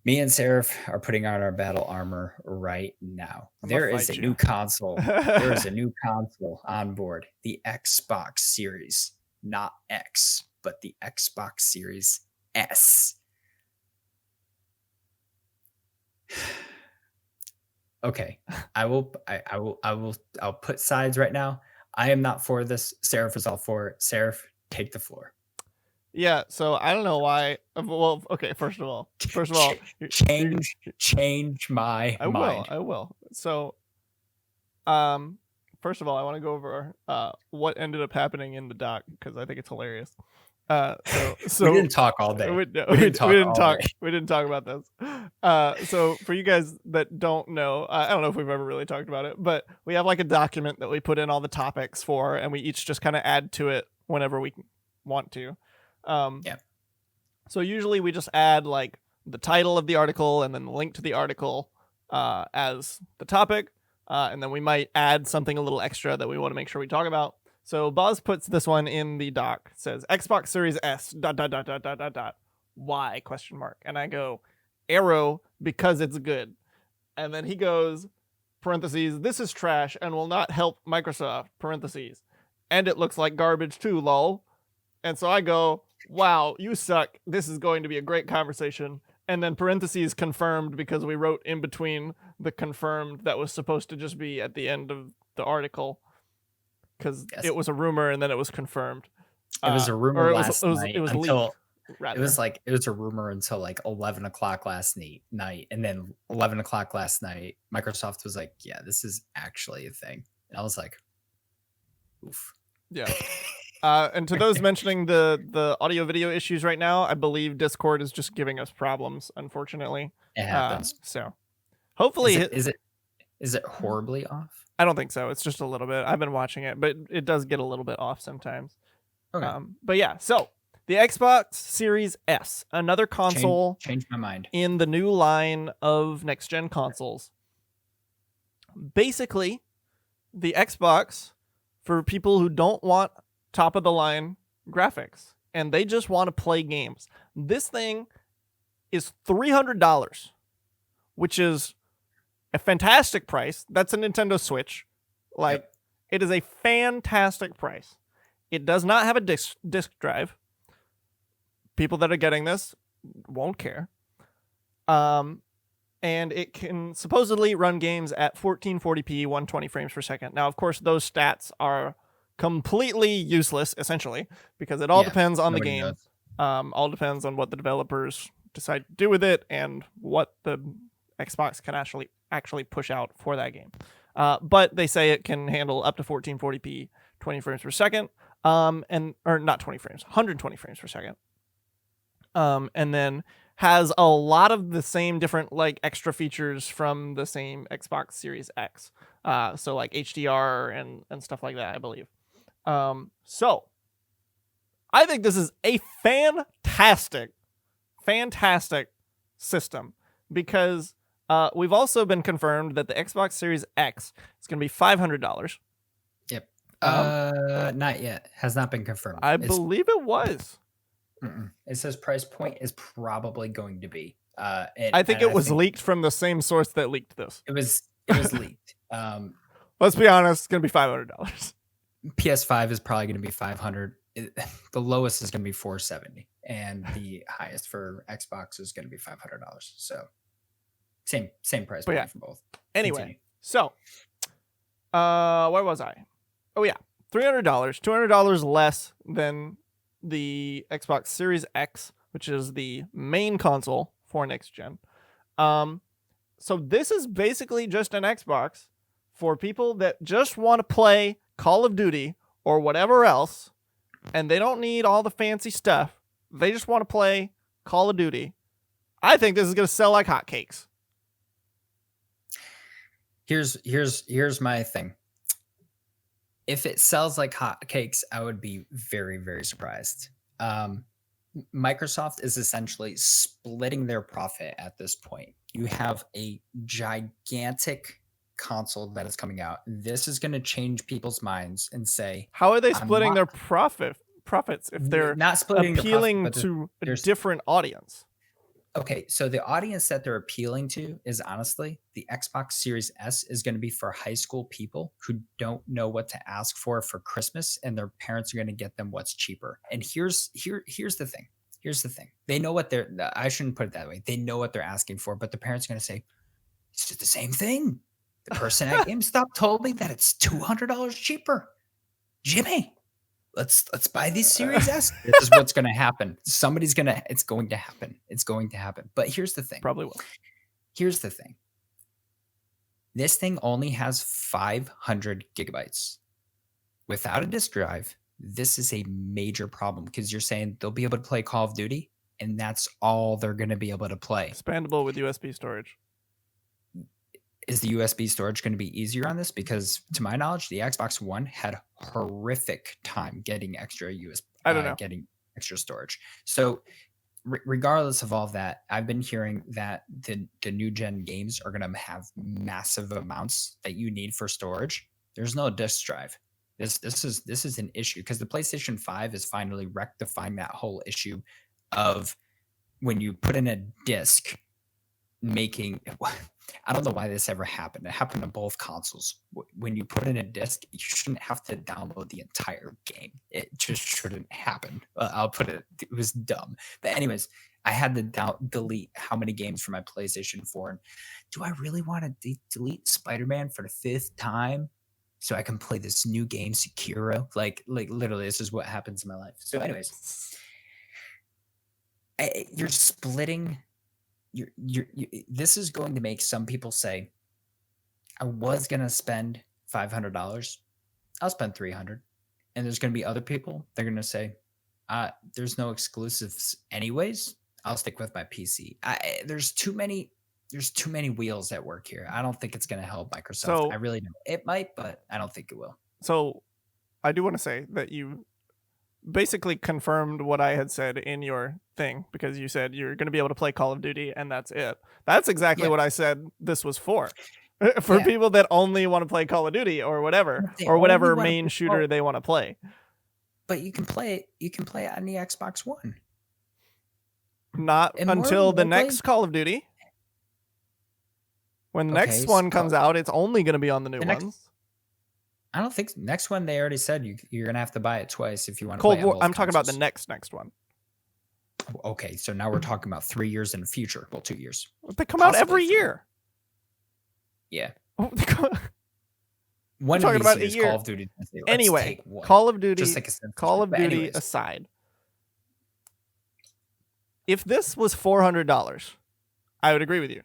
Me and Seraph are putting on our battle armor right now. There is a new console. There is a new console on board. The Xbox Series, not X, but the Xbox Series S. Okay, I'll put sides right now. I am not for this. Seraph is all for it. Seraph, take the floor. Yeah, so I don't know why. Well, okay, first of all, change my mind. I will. So, first of all, I want to go over what ended up happening in the doc because I think it's hilarious. So we didn't talk all day. We didn't talk about this. So for you guys that don't know, I don't know if we've ever really talked about it, but we have like a document that we put in all the topics for, and we each just kind of add to it whenever we want to. Yeah. So usually we just add like the title of the article and then the link to the article as the topic, and then we might add something a little extra that we want to make sure we talk about. So Boz puts this one in the doc. It says Xbox Series S ... Why ? And I go arrow because it's good. And then he goes parentheses, this is trash and will not help Microsoft parentheses. And it looks like garbage too, lol. And so I go, wow, you suck. This is going to be a great conversation. And then parentheses confirmed because we wrote in between the confirmed that was supposed to just be at the end of the article. Because it was a rumor and then it was confirmed. It was a rumor last night. It was until leaked, it was a rumor until like 11 o'clock last night. And then 11 o'clock last night, Microsoft was like, yeah, this is actually a thing. And I was like, oof. Yeah. And to those mentioning the audio video issues right now, I believe Discord is just giving us problems, unfortunately. It happens. So hopefully is it horribly off? I don't think so. It's just a little bit. I've been watching it, but it does get a little bit off sometimes. Okay. But yeah, so the Xbox Series S, another console changed my mind in the new line of next gen consoles. Basically, the Xbox for people who don't want top of the line graphics and they just want to play games. This thing is $300, which is a fantastic price. That's a Nintendo Switch. It is a fantastic price. It does not have a disc drive. People that are getting this won't care. And it can supposedly run games at 1440p, 120 frames per second. Now, of course, those stats are completely useless, essentially, because it all depends on the game. All depends on what the developers decide to do with it and what the Xbox can actually push out for that game. but they say it can handle up to 1440p, 20 frames per second, or not 20 frames, 120 frames per second, and then has a lot of the same different like extra features from the same Xbox Series X, so like HDR and stuff like that, I believe. So I think this is a fantastic system, because we've also been confirmed that the Xbox Series X is going to be $500. Yep. Not yet. Has not been confirmed. I believe it was. It says price point is probably going to be. I think it was leaked from the same source that leaked this. It was leaked. Let's be honest, it's going to be $500. PS5 is probably going to be $500. The lowest is going to be $470, and the highest for Xbox is going to be $500. So same price point for both. Anyway, Continue. so where was I? Oh yeah, $300, $200 less than the Xbox Series X, which is the main console for next gen. So this is basically just an Xbox for people that just want to play Call of Duty or whatever else, and they don't need all the fancy stuff. They just want to play Call of Duty. I think this is going to sell like hotcakes. Here's my thing. If it sells like hotcakes, I would be very, very surprised. Microsoft is essentially splitting their profit at this point. You have a gigantic console that is coming out. This is going to change people's minds and say, how are they splitting their profits if they're not splitting appealing to a different audience? Okay, so the audience that they're appealing to is honestly the Xbox Series S is going to be for high school people who don't know what to ask for Christmas, and their parents are going to get them what's cheaper. And here's the thing. Here's the thing. They know what I shouldn't put it that way. They know what they're asking for, but the parents are going to say, it's just the same thing. The person at GameStop told me that it's $200 cheaper. Jimmy, let's buy these Series S. This is what's going to happen. It's going to happen. It's going to happen. But here's the thing. Probably will. Here's the thing. This thing only has 500 gigabytes. Without a disk drive, this is a major problem, because you're saying they'll be able to play Call of Duty, and that's all they're going to be able to play. Expandable with USB storage. Is the USB storage going to be easier on this? Because to my knowledge, the Xbox One had horrific time getting extra USB. I don't know. Getting extra storage. So regardless of all of that, I've been hearing that the new gen games are going to have massive amounts that you need for storage. There's no disk drive. This is an issue, because the PlayStation 5 is finally rectifying that whole issue of when you put in a disc, making, I don't know why this ever happened. It happened to both consoles. When you put in a disc, you shouldn't have to download the entire game. It just shouldn't happen. I'll put it was dumb. But anyways, I had to delete how many games from my PlayStation 4. And do I really want to delete Spider-Man for the 5th time so I can play this new game, Sekiro? Like literally, this is what happens in my life. So anyways, you're splitting. This is going to make some people say, I was going to spend $500. I'll spend $300. And there's going to be other people. They're going to say, there's no exclusives anyways. I'll stick with my PC. There's too many wheels at work here. I don't think it's going to help Microsoft. So, I really don't. It might, but I don't think it will. So I do want to say that you basically confirmed what I had said in your thing, because you said you're going to be able to play Call of Duty and that's it. That's exactly what I said this was for. For people that only want to play Call of Duty or whatever, or whatever main shooter they want to play. But you can play it. You can play it on the Xbox One. Not until the next Call of Duty. When the next one comes out, it's only going to be on the new ones. I don't think next one, they already said you're going to have to buy it twice if you want to Cold play War. I'm talking about the next one. Okay, so now we're talking about 3 years in the future. Well, 2 years. They come out every year. Yeah. One talking about a year. Call of Duty. Anyway, Call of Duty. Just like Call of Duty aside, if this was $400, I would agree with you.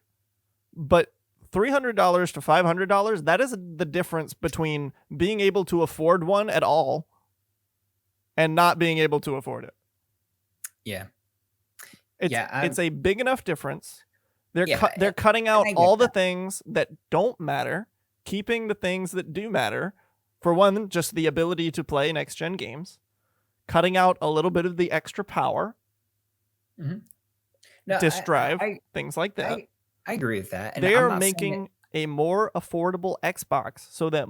But $300 to $500, that is the difference between being able to afford one at all and not being able to afford it. Yeah. It's a big enough difference. They're Yeah, cutting and out I get all the that. things that don't matter, keeping the things that do matter. For one, just the ability to play next gen games, cutting out a little bit of the extra power, Mhm. No, disk drive, I things like that. I agree with that, and They I'm are not saying that. making a more affordable Xbox so that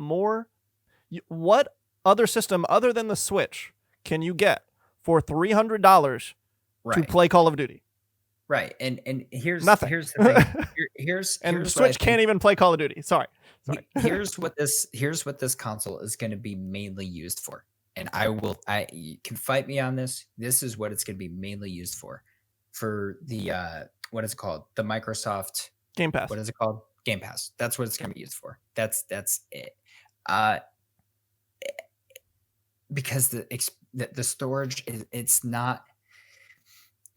what other system other than the Switch can you get for $300 to Right, play Call of Duty? right, and here's Nothing. the thing. Here's And here's what I Switch think. can't even play Call of Duty. Sorry. Here's what this console is going to be mainly used for, and you can fight me on this. This is what it's going to be mainly used for the what is it called? The Microsoft Game Pass. What is it called? Game Pass. That's what it's going to be used for. That's it. Uh, because the storage it's not.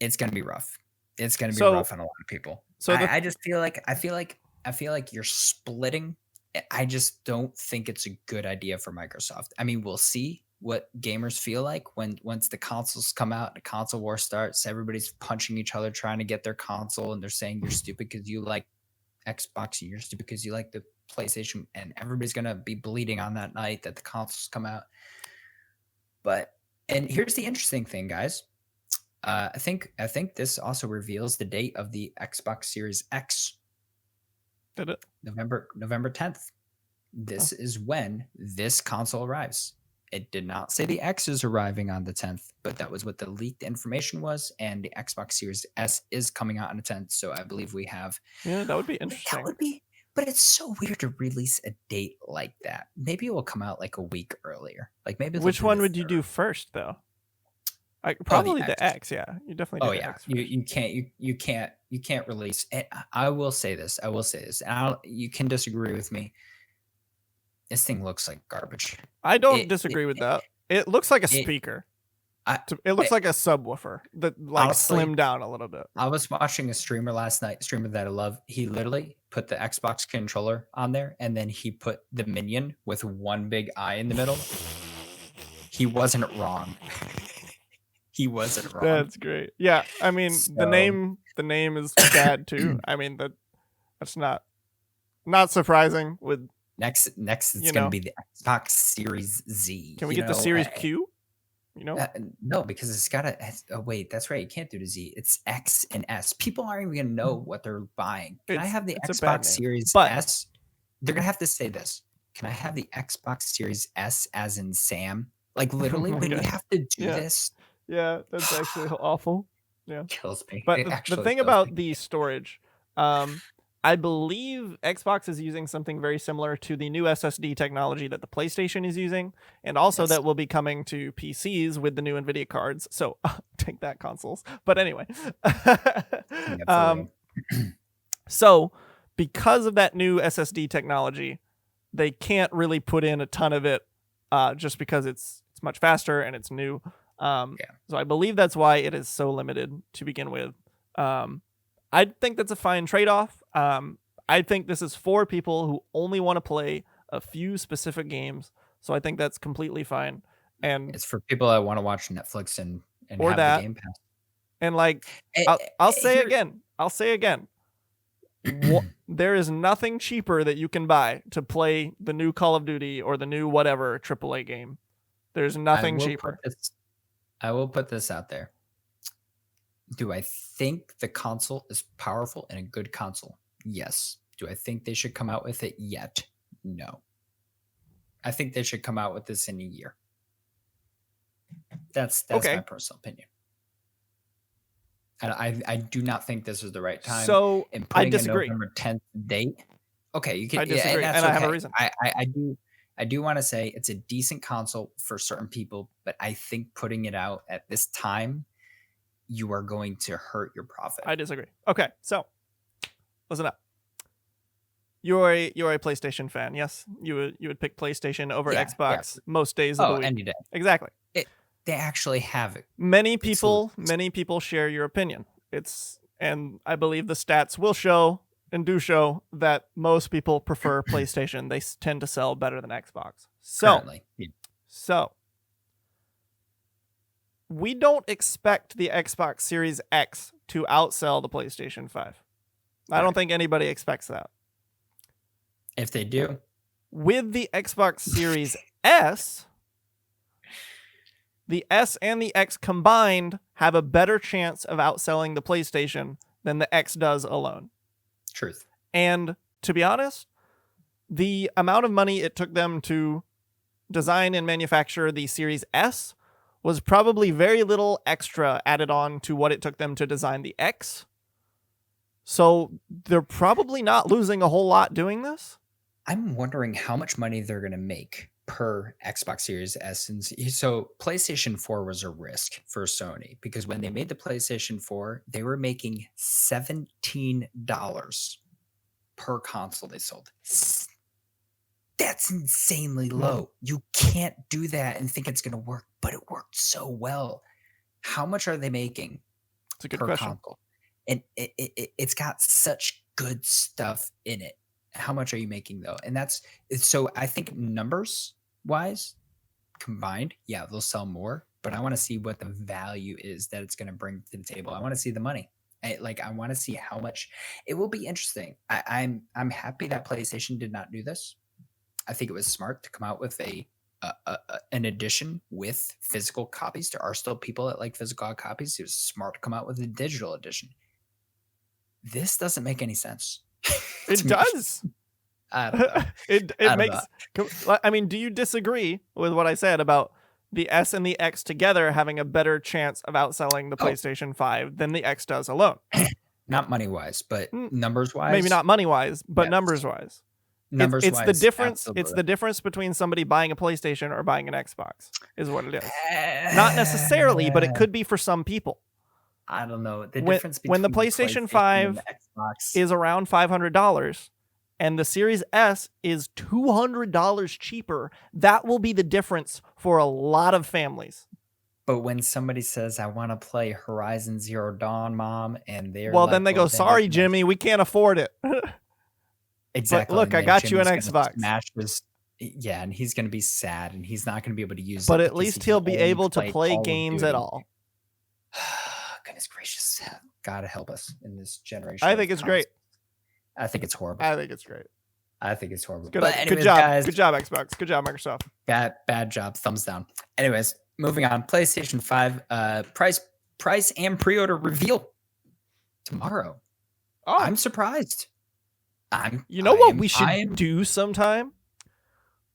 It's going to be rough. It's going to be rough on a lot of people. So I just feel like you're splitting. I just don't think it's a good idea for Microsoft. I mean, we'll see what gamers feel like once the consoles come out, the console war starts. Everybody's punching each other trying to get their console, and they're saying you're stupid because you like Xbox and you're stupid because you like the PlayStation, and everybody's gonna be bleeding on that night that the consoles come out. And here's the interesting thing, guys. I think this also reveals the date of the Xbox Series X. Did it? November 10th. This is when this console arrives. It did not say the X is arriving on the 10th, but that was what the leaked information was. And the Xbox Series S is coming out on the 10th. So I believe we have. Yeah, that would be interesting. That would be, but it's so weird to release a date like that. Maybe it will come out like a week earlier. Like maybe. Which one would you do first, though? Probably the X. Yeah, you definitely. Oh yeah, you can't release. I will say this. And you can disagree with me. This thing looks like garbage. I don't disagree with that. It looks like a speaker. It looks like a subwoofer that honestly, slimmed down a little bit. I was watching a streamer last night, streamer that I love. He literally put the Xbox controller on there, and then he put the minion with one big eye in the middle. He wasn't wrong. He wasn't wrong. That's great. Yeah, I mean the name is bad too. I mean that's not surprising with next it's going to be the Xbox Series Z. Can we get the Series Q? No, because it's got wait, that's right. You can't do the Z. It's X and S. People aren't even going to know what they're buying. Can I have the Xbox Series S? They're going to have to say this. Can I have the Xbox Series S as in Sam? Like literally when you have to do this. Yeah, that's actually awful. Yeah. Kills me. But the thing about the storage, I believe Xbox is using something very similar to the new SSD technology that the PlayStation is using, and also that will be coming to PCs with the new NVIDIA cards. So take that, consoles. But anyway. So because of that new SSD technology, they can't really put in a ton of it just because it's much faster and it's new. So I believe that's why it is so limited to begin with. I think that's a fine trade-off. I think this is for people who only want to play a few specific games. So I think that's completely fine. And it's for people that want to watch Netflix and or have the Game Pass. And like, I'll say again. There is nothing cheaper that you can buy to play the new Call of Duty or the new whatever AAA game. There's nothing cheaper. I will put this out there. Do I think the console is powerful and a good console? Yes. Do I think they should come out with it yet? No. I think they should come out with this in a year. That's my personal opinion. And I do not think this is the right time. So I disagree. A November 10th date. Okay, you can. I disagree, and I have a reason. I do want to say it's a decent console for certain people, but I think putting it out at this time, you are going to hurt your profit. I disagree. Okay, so listen up. You're a PlayStation fan, yes? You would pick PlayStation over Xbox most days of the week. Any day. Exactly. They actually have it. Many people share your opinion. And I believe the stats will show and do show that most people prefer PlayStation. They tend to sell better than Xbox. Currently. Yeah. So we don't expect the Xbox Series X to outsell the PlayStation 5. I don't think anybody expects that. If they do, with the Xbox Series S, the S and the X combined have a better chance of outselling the PlayStation than the X does alone. Truth. And to be honest, the amount of money it took them to design and manufacture the Series S was probably very little extra added on to what it took them to design the X. So they're probably not losing a whole lot doing this. I'm wondering how much money they're going to make per Xbox Series S. And so PlayStation 4 was a risk for Sony because when they made the PlayStation 4, they were making $17 per console they sold. That's insanely low. You can't do that and think it's going to work, but it worked so well. How much are they making It's a good per question. console? And it's got such good stuff in it. How much are you making though? And so I think numbers wise combined, yeah, they'll sell more, but I want to see what the value is that it's going to bring to the table. I want to see the money. I want to see how much. It will be interesting. I'm happy that PlayStation did not do this. I think it was smart to come out with an edition with physical copies. There are still people that like physical copies. It was smart to come out with a digital edition. This doesn't make any sense. It does. I don't know. It makes. I mean, do you disagree with what I said about the S and the X together having a better chance of outselling the PlayStation 5 than the X does alone? Not money wise, but numbers wise. Maybe not money wise, but yes. numbers wise. It's the difference. Absolutely. It's the difference between somebody buying a PlayStation or buying an Xbox is what it is. Not necessarily, but it could be for some people. I don't know. The difference between when the PlayStation 5 and the Xbox is around $500 and the Series S is $200 cheaper, that will be the difference for a lot of families. But when somebody says, I want to play Horizon Zero Dawn, Mom, and they're then they go, sorry, Jimmy, we can't afford it. Exactly. But look, I got you an Xbox. Yeah, and he's going to be sad, and he's not going to be able to use it. But at least he'll be able to play games at all. Goodness gracious. God help us in this generation. I think it's great. I think it's horrible. I think it's great. I think it's horrible. Good, anyways, good job, guys. Good job, Xbox. Good job, Microsoft. Bad job. Thumbs down. Anyways, moving on. PlayStation 5 price and pre-order reveal tomorrow. Oh. I'm surprised. You know what we should do sometime?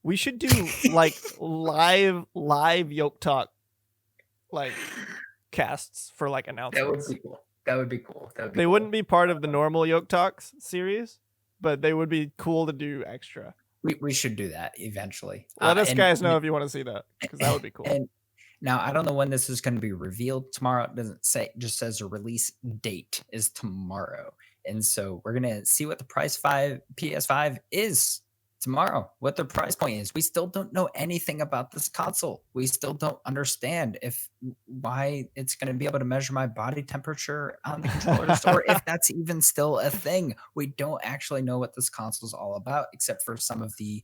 We should do like live YokeTalk like casts for like announcements. That would be cool. They wouldn't be part of the normal YokeTalks series, but they would be cool to do extra. We should do that eventually. Let us guys know if you want to see that, because that would be cool. And now I don't know when this is going to be revealed. Tomorrow it doesn't say, it just says a release date is tomorrow. And so we're going to see what the PS5 is tomorrow, what the price point is. We still don't know anything about this console. We still don't understand why it's going to be able to measure my body temperature on the controllers or if that's even still a thing. We don't actually know what this console is all about, except for some of the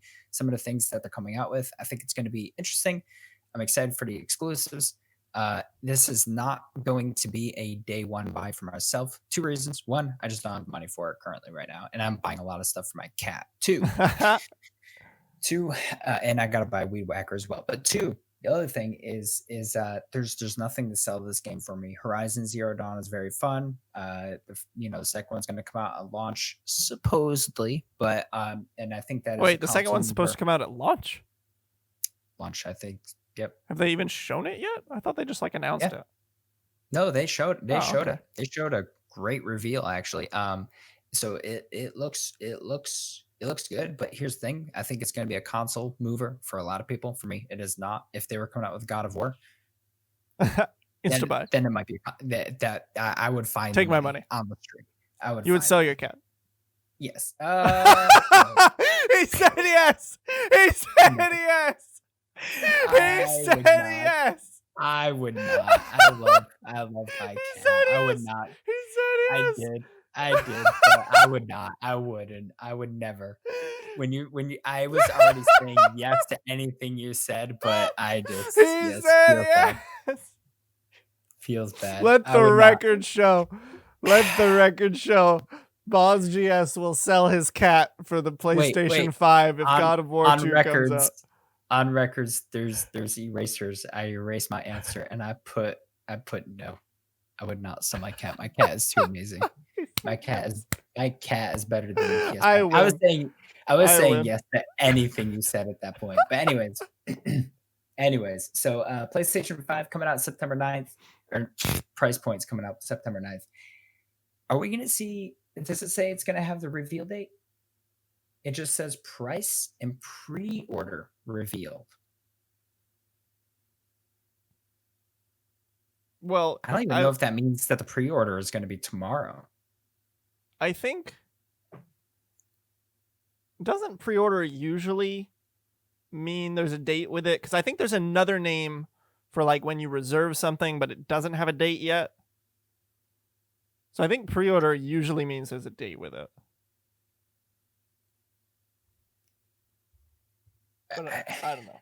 things that they're coming out with. I think it's going to be interesting. I'm excited for the exclusives. This is not going to be a day one buy for myself. 2 reasons. 1, I just don't have money for it currently right now, and I'm buying a lot of stuff for my cat. 2, and I gotta buy Weed Whacker as well. But 2, the other thing is there's nothing to sell this game for me. Horizon Zero Dawn is very fun. The second one's going to come out at launch supposedly, but and I think that wait, the second one's supposed to come out at launch. Launch, I think. Yep. Have they even shown it yet? I thought they just like announced it. No, they showed it. They showed a great reveal actually. So it looks good, but here's the thing. I think it's going to be a console mover for a lot of people. For me, it is not. If they were coming out with God of War, Insta-buy. Then it might be that I would find. Take my money on the street. You would sell your cat. Yes. He said yes. He said yes. He said yes. I would not. I love my cat. I would not. He said yes. I did, but I would not. I wouldn't. I would never. I was already saying yes to anything you said, but I just He yes, said feels bad. yes. Feels bad. Let I the would not. record show. Let the record show. Boz GS will sell his cat for the PlayStation Wait. 5 if On God of War on 2 comes out. records, there's erasers. I erased my answer and I put no. I would not sell my cat. My cat is too amazing. My cat is better than the PS5. I I was win. saying win. yes to anything you said at that point. But anyways, so PlayStation 5 coming out September 9th, or price points coming out September 9th. Are we gonna see, does it say it's gonna have the reveal date? It just says price and pre-order revealed. Well, I don't even know if that means that the pre-order is going to be tomorrow. I think, doesn't pre-order usually mean there's a date with it? Because I think there's another name for like when you reserve something, but it doesn't have a date yet. So I think pre-order usually means there's a date with it. But I don't know.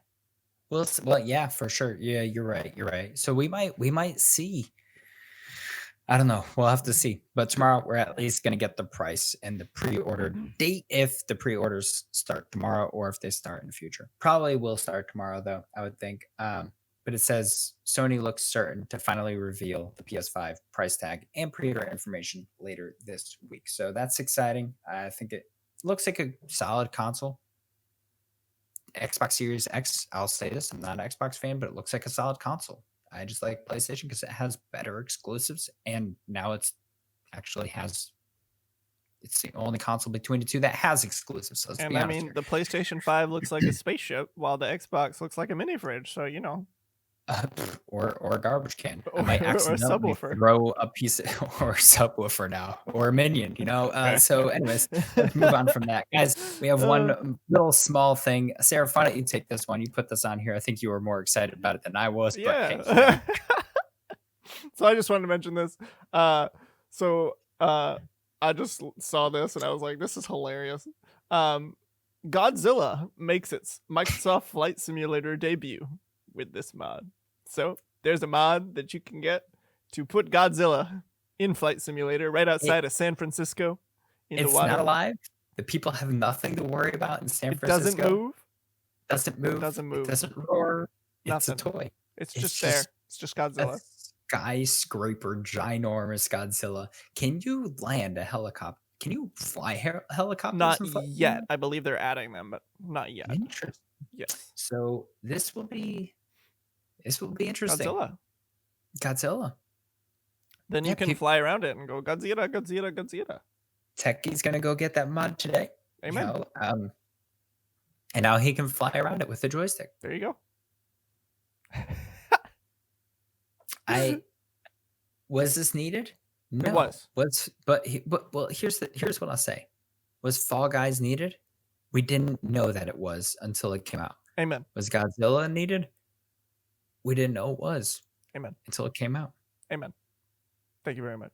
Well, yeah, for sure. Yeah, you're right. So we might see. I don't know. We'll have to see. But tomorrow we're at least going to get the price and the pre-order date if the pre-orders start tomorrow or if they start in the future. Probably will start tomorrow though, I would think. But it says Sony looks certain to finally reveal the PS5 price tag and pre-order information later this week. So that's exciting. I think it looks like a solid console. Xbox Series X, I'll say this, I'm not an Xbox fan, but it looks like a solid console. I just like PlayStation because it has better exclusives, and now it's the only console between the two that has exclusives. So and I mean, the PlayStation 5 looks like a spaceship, while the Xbox looks like a mini fridge. So or a garbage can. Or, I might accidentally throw a piece or a subwoofer now, or a minion, So anyways, let's move on from that. Guys, we have one little small thing. Seraph, why don't you take this one? You put this on here. I think you were more excited about it than I was. Yeah. But hey, so I just wanted to mention this. I just saw this and I was like, this is hilarious. Godzilla makes its Microsoft Flight Simulator debut with this mod. So there's a mod that you can get to put Godzilla in Flight Simulator right outside of San Francisco. It's not alive. The people have nothing to worry about in San Francisco. Doesn't move. It doesn't roar. Nothing. It's a toy. It's just there. It's just Godzilla. Skyscraper, ginormous Godzilla. Can you land a helicopter? Can you fly helicopters? Not yet. I believe they're adding them, but not yet. Interesting. Yes. So this will be interesting. Godzilla. Then you can fly around it and go Godzilla. Techie's gonna go get that mod today. Amen. And now he can fly around it with the joystick. There you go. Was this needed? No. It was. Here's what I'll say. Was Fall Guys needed? We didn't know that it was until it came out. Amen. Was Godzilla needed? We didn't know it was. Amen. Until it came out. Amen. Thank you very much.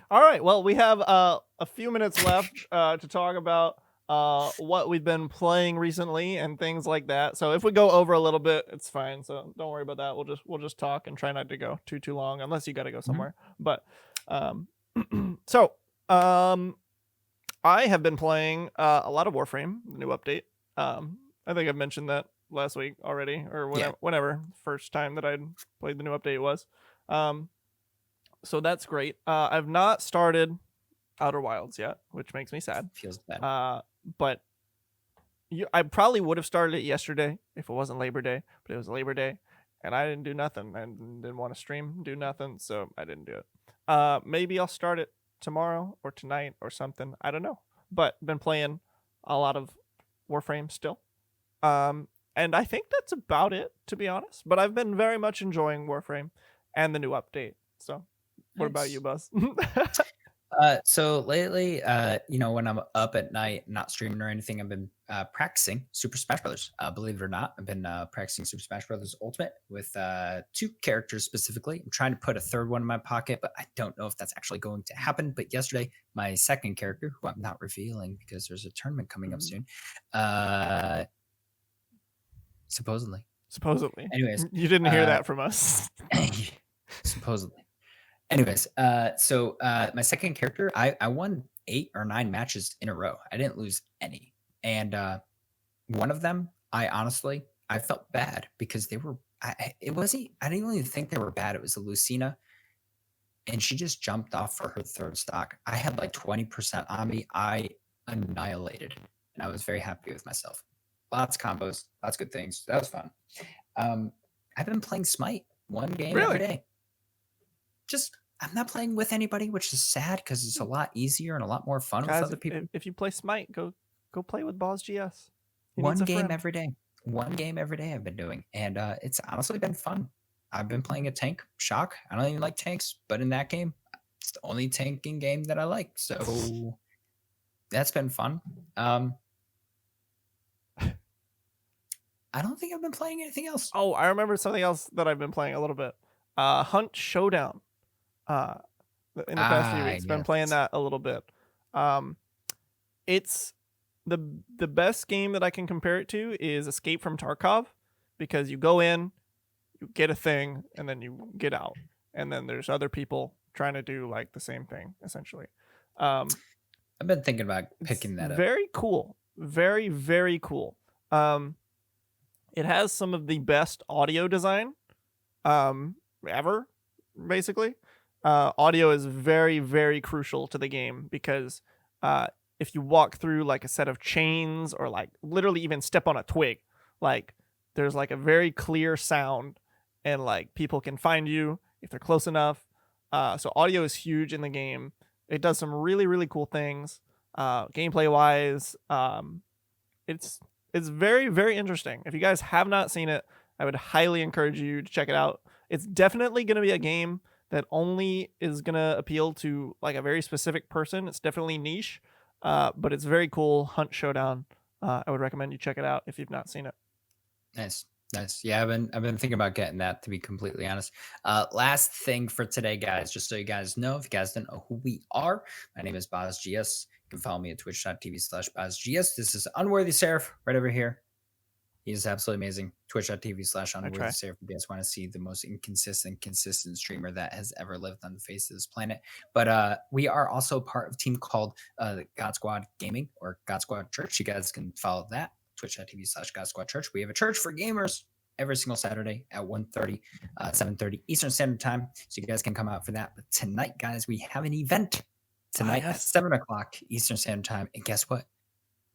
All right. Well, we have a few minutes left to talk about what we've been playing recently and things like that. So if we go over a little bit, it's fine. So don't worry about that. We'll just talk and try not to go too long, unless you got to go somewhere. But I have been playing a lot of Warframe, the new update. I think I've mentioned that last week already, or whenever first time that I'd played the new update was. So that's great. I've not started Outer Wilds yet, which makes me sad. Feels bad. But I probably would have started it yesterday if it wasn't Labor Day, but it was Labor Day, and I didn't do nothing. I didn't want to stream, do nothing, so I didn't do it. Maybe I'll start it tomorrow or tonight or something. I don't know. But been playing a lot of Warframe still. And I think that's about it, to be honest. But I've been very much enjoying Warframe and the new update. So what about you, Buzz? So lately, when I'm up at night, not streaming or anything, I've been practicing Super Smash Brothers. Believe it or not, I've been practicing Super Smash Brothers Ultimate with 2 characters specifically. I'm trying to put a third one in my pocket, but I don't know if that's actually going to happen. But yesterday, my second character, who I'm not revealing because there's a tournament coming up soon, supposedly. Anyways, You didn't hear that from us. supposedly. Anyways, so my second character, I won 8 or 9 matches in a row. I didn't lose any. And one of them, I felt bad because they were I didn't even think they were bad. It was a Lucina, and she just jumped off for her third stock. I had like 20% on me. I annihilated, and I was very happy with myself. Lots of combos, lots of good things. That was fun. I've been playing Smite one game every day. I'm not playing with anybody, which is sad because it's a lot easier and a lot more fun with other people. If you play Smite, go play with Boz GS. One game every day. One game every day I've been doing, and it's honestly been fun. I've been playing a tank. Shock. I don't even like tanks, but in that game, it's the only tanking game that I like. So that's been fun. I don't think I've been playing anything else. Oh, I remember something else that I've been playing a little bit. Hunt Showdown. In the past few weeks, been playing that a little bit. It's the best game that I can compare it to is Escape from Tarkov, because you go in, you get a thing, and then you get out, and then there's other people trying to do like the same thing essentially. I've been thinking about picking that up. Very cool. Very, very cool. It has some of the best audio design ever, basically. Audio is very, very crucial to the game because if you walk through like a set of chains or like literally even step on a twig, like there's like a very clear sound and like people can find you if they're close enough. So audio is huge in the game. It does some really, really cool things. Gameplay wise, it's very, very interesting. If you guys have not seen it, I would highly encourage you to check it out. It's definitely going to be a game that only is going to appeal to like a very specific person. It's definitely niche, but it's very cool. Hunt Showdown. I would recommend you check it out if you've not seen it. Nice. Yeah, I've been thinking about getting that, to be completely honest. Last thing for today, guys, just so you guys know, if you guys don't know who we are, my name is Boz GS. You can follow me at twitch.tv/BozGS. This is Unworthy Seraph right over here. He is absolutely amazing. Twitch.tv/Unworthy Seraph. If you guys want to see the most consistent streamer that has ever lived on the face of this planet. But we are also part of a team called God Squad Gaming or GodSquadChurch. You guys can follow that. Twitch.tv/GodSquadChurch. We have a church for gamers every single Saturday at 1:30, 7:30 Eastern Standard Time. So you guys can come out for that. But tonight, guys, we have an event tonight at 7 o'clock Eastern Standard Time. And guess what?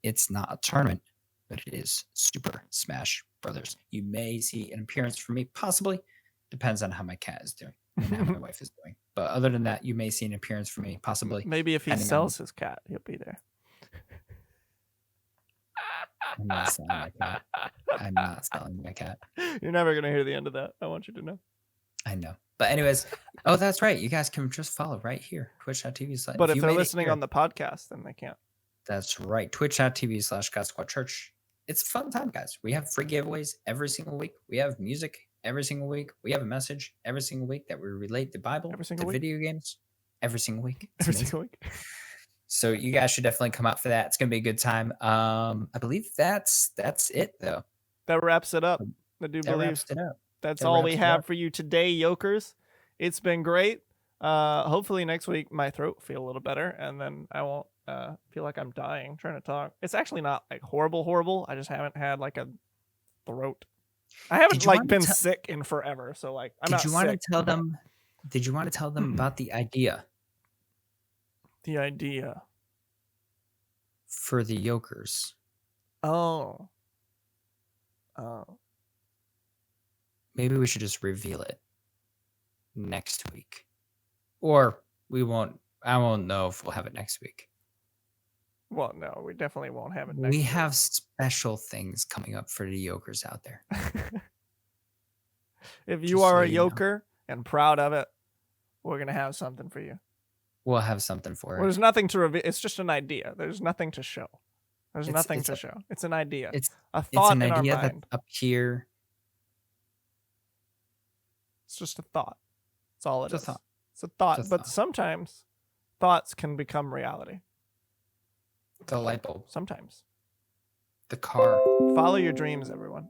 It's not a tournament, but it is Super Smash Brothers. You may see an appearance from me, possibly. Depends on how my cat is doing and how my wife is doing. But other than that, you may see an appearance from me, possibly. Maybe if he sells his cat, he'll be there. I'm not selling my cat. I'm not selling my cat. You're never going to hear the end of that. I want you to know. I know. But anyways, oh, that's right. You guys can just follow right here. Twitch.tv. But if they're listening on the podcast, then they can't. That's right. Twitch.tv/GodSquadChurch. It's a fun time, guys. We have free giveaways every single week. We have music every single week. We have a message every single week that we relate the Bible to video games every single week. Every single week. So you guys should definitely come out for that. It's going to be a good time. I believe that's it, though. That wraps it up. I do believe that's all we have for you today, Yokers. It's been great. Hopefully next week my throat will feel a little better, and then I won't feel like I'm dying trying to talk. It's actually not like horrible. I just haven't had like a throat. I haven't like been sick in forever, so like I'm not sick. Did you want to tell them about the idea? The idea for the Yokers. Oh. Maybe we should just reveal it next week. Or we won't. I won't know if we'll have it next week. Well, no, we definitely won't have it next week. We have special things coming up for the Yokers out there. If you are a Yoker and proud of it, we're going to have something for you. We'll have something for Well, it. there's nothing to reveal. It's just an idea. There's nothing to show. There's It's- nothing it's to a- show. It's an idea. It's A it's thought an in our idea that's mind. up here. It's just a thought. That's all it It's a is. thought. It's a thought. It's a But thought. sometimes thoughts can become reality. The light bulb, Sometimes. the car. Follow your dreams, everyone.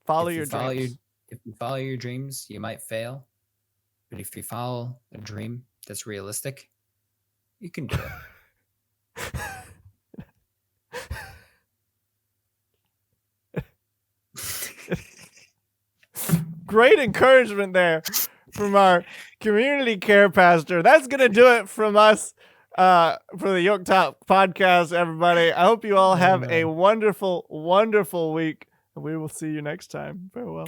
Follow If you your dreams. If you follow your dreams, you might fail. But if you follow a dream that's realistic, you can do it. Great encouragement there from our community care pastor. That's gonna do it from us for the YokeTalk podcast, everybody. I hope you all have a wonderful, wonderful week, and we will see you next time. Farewell.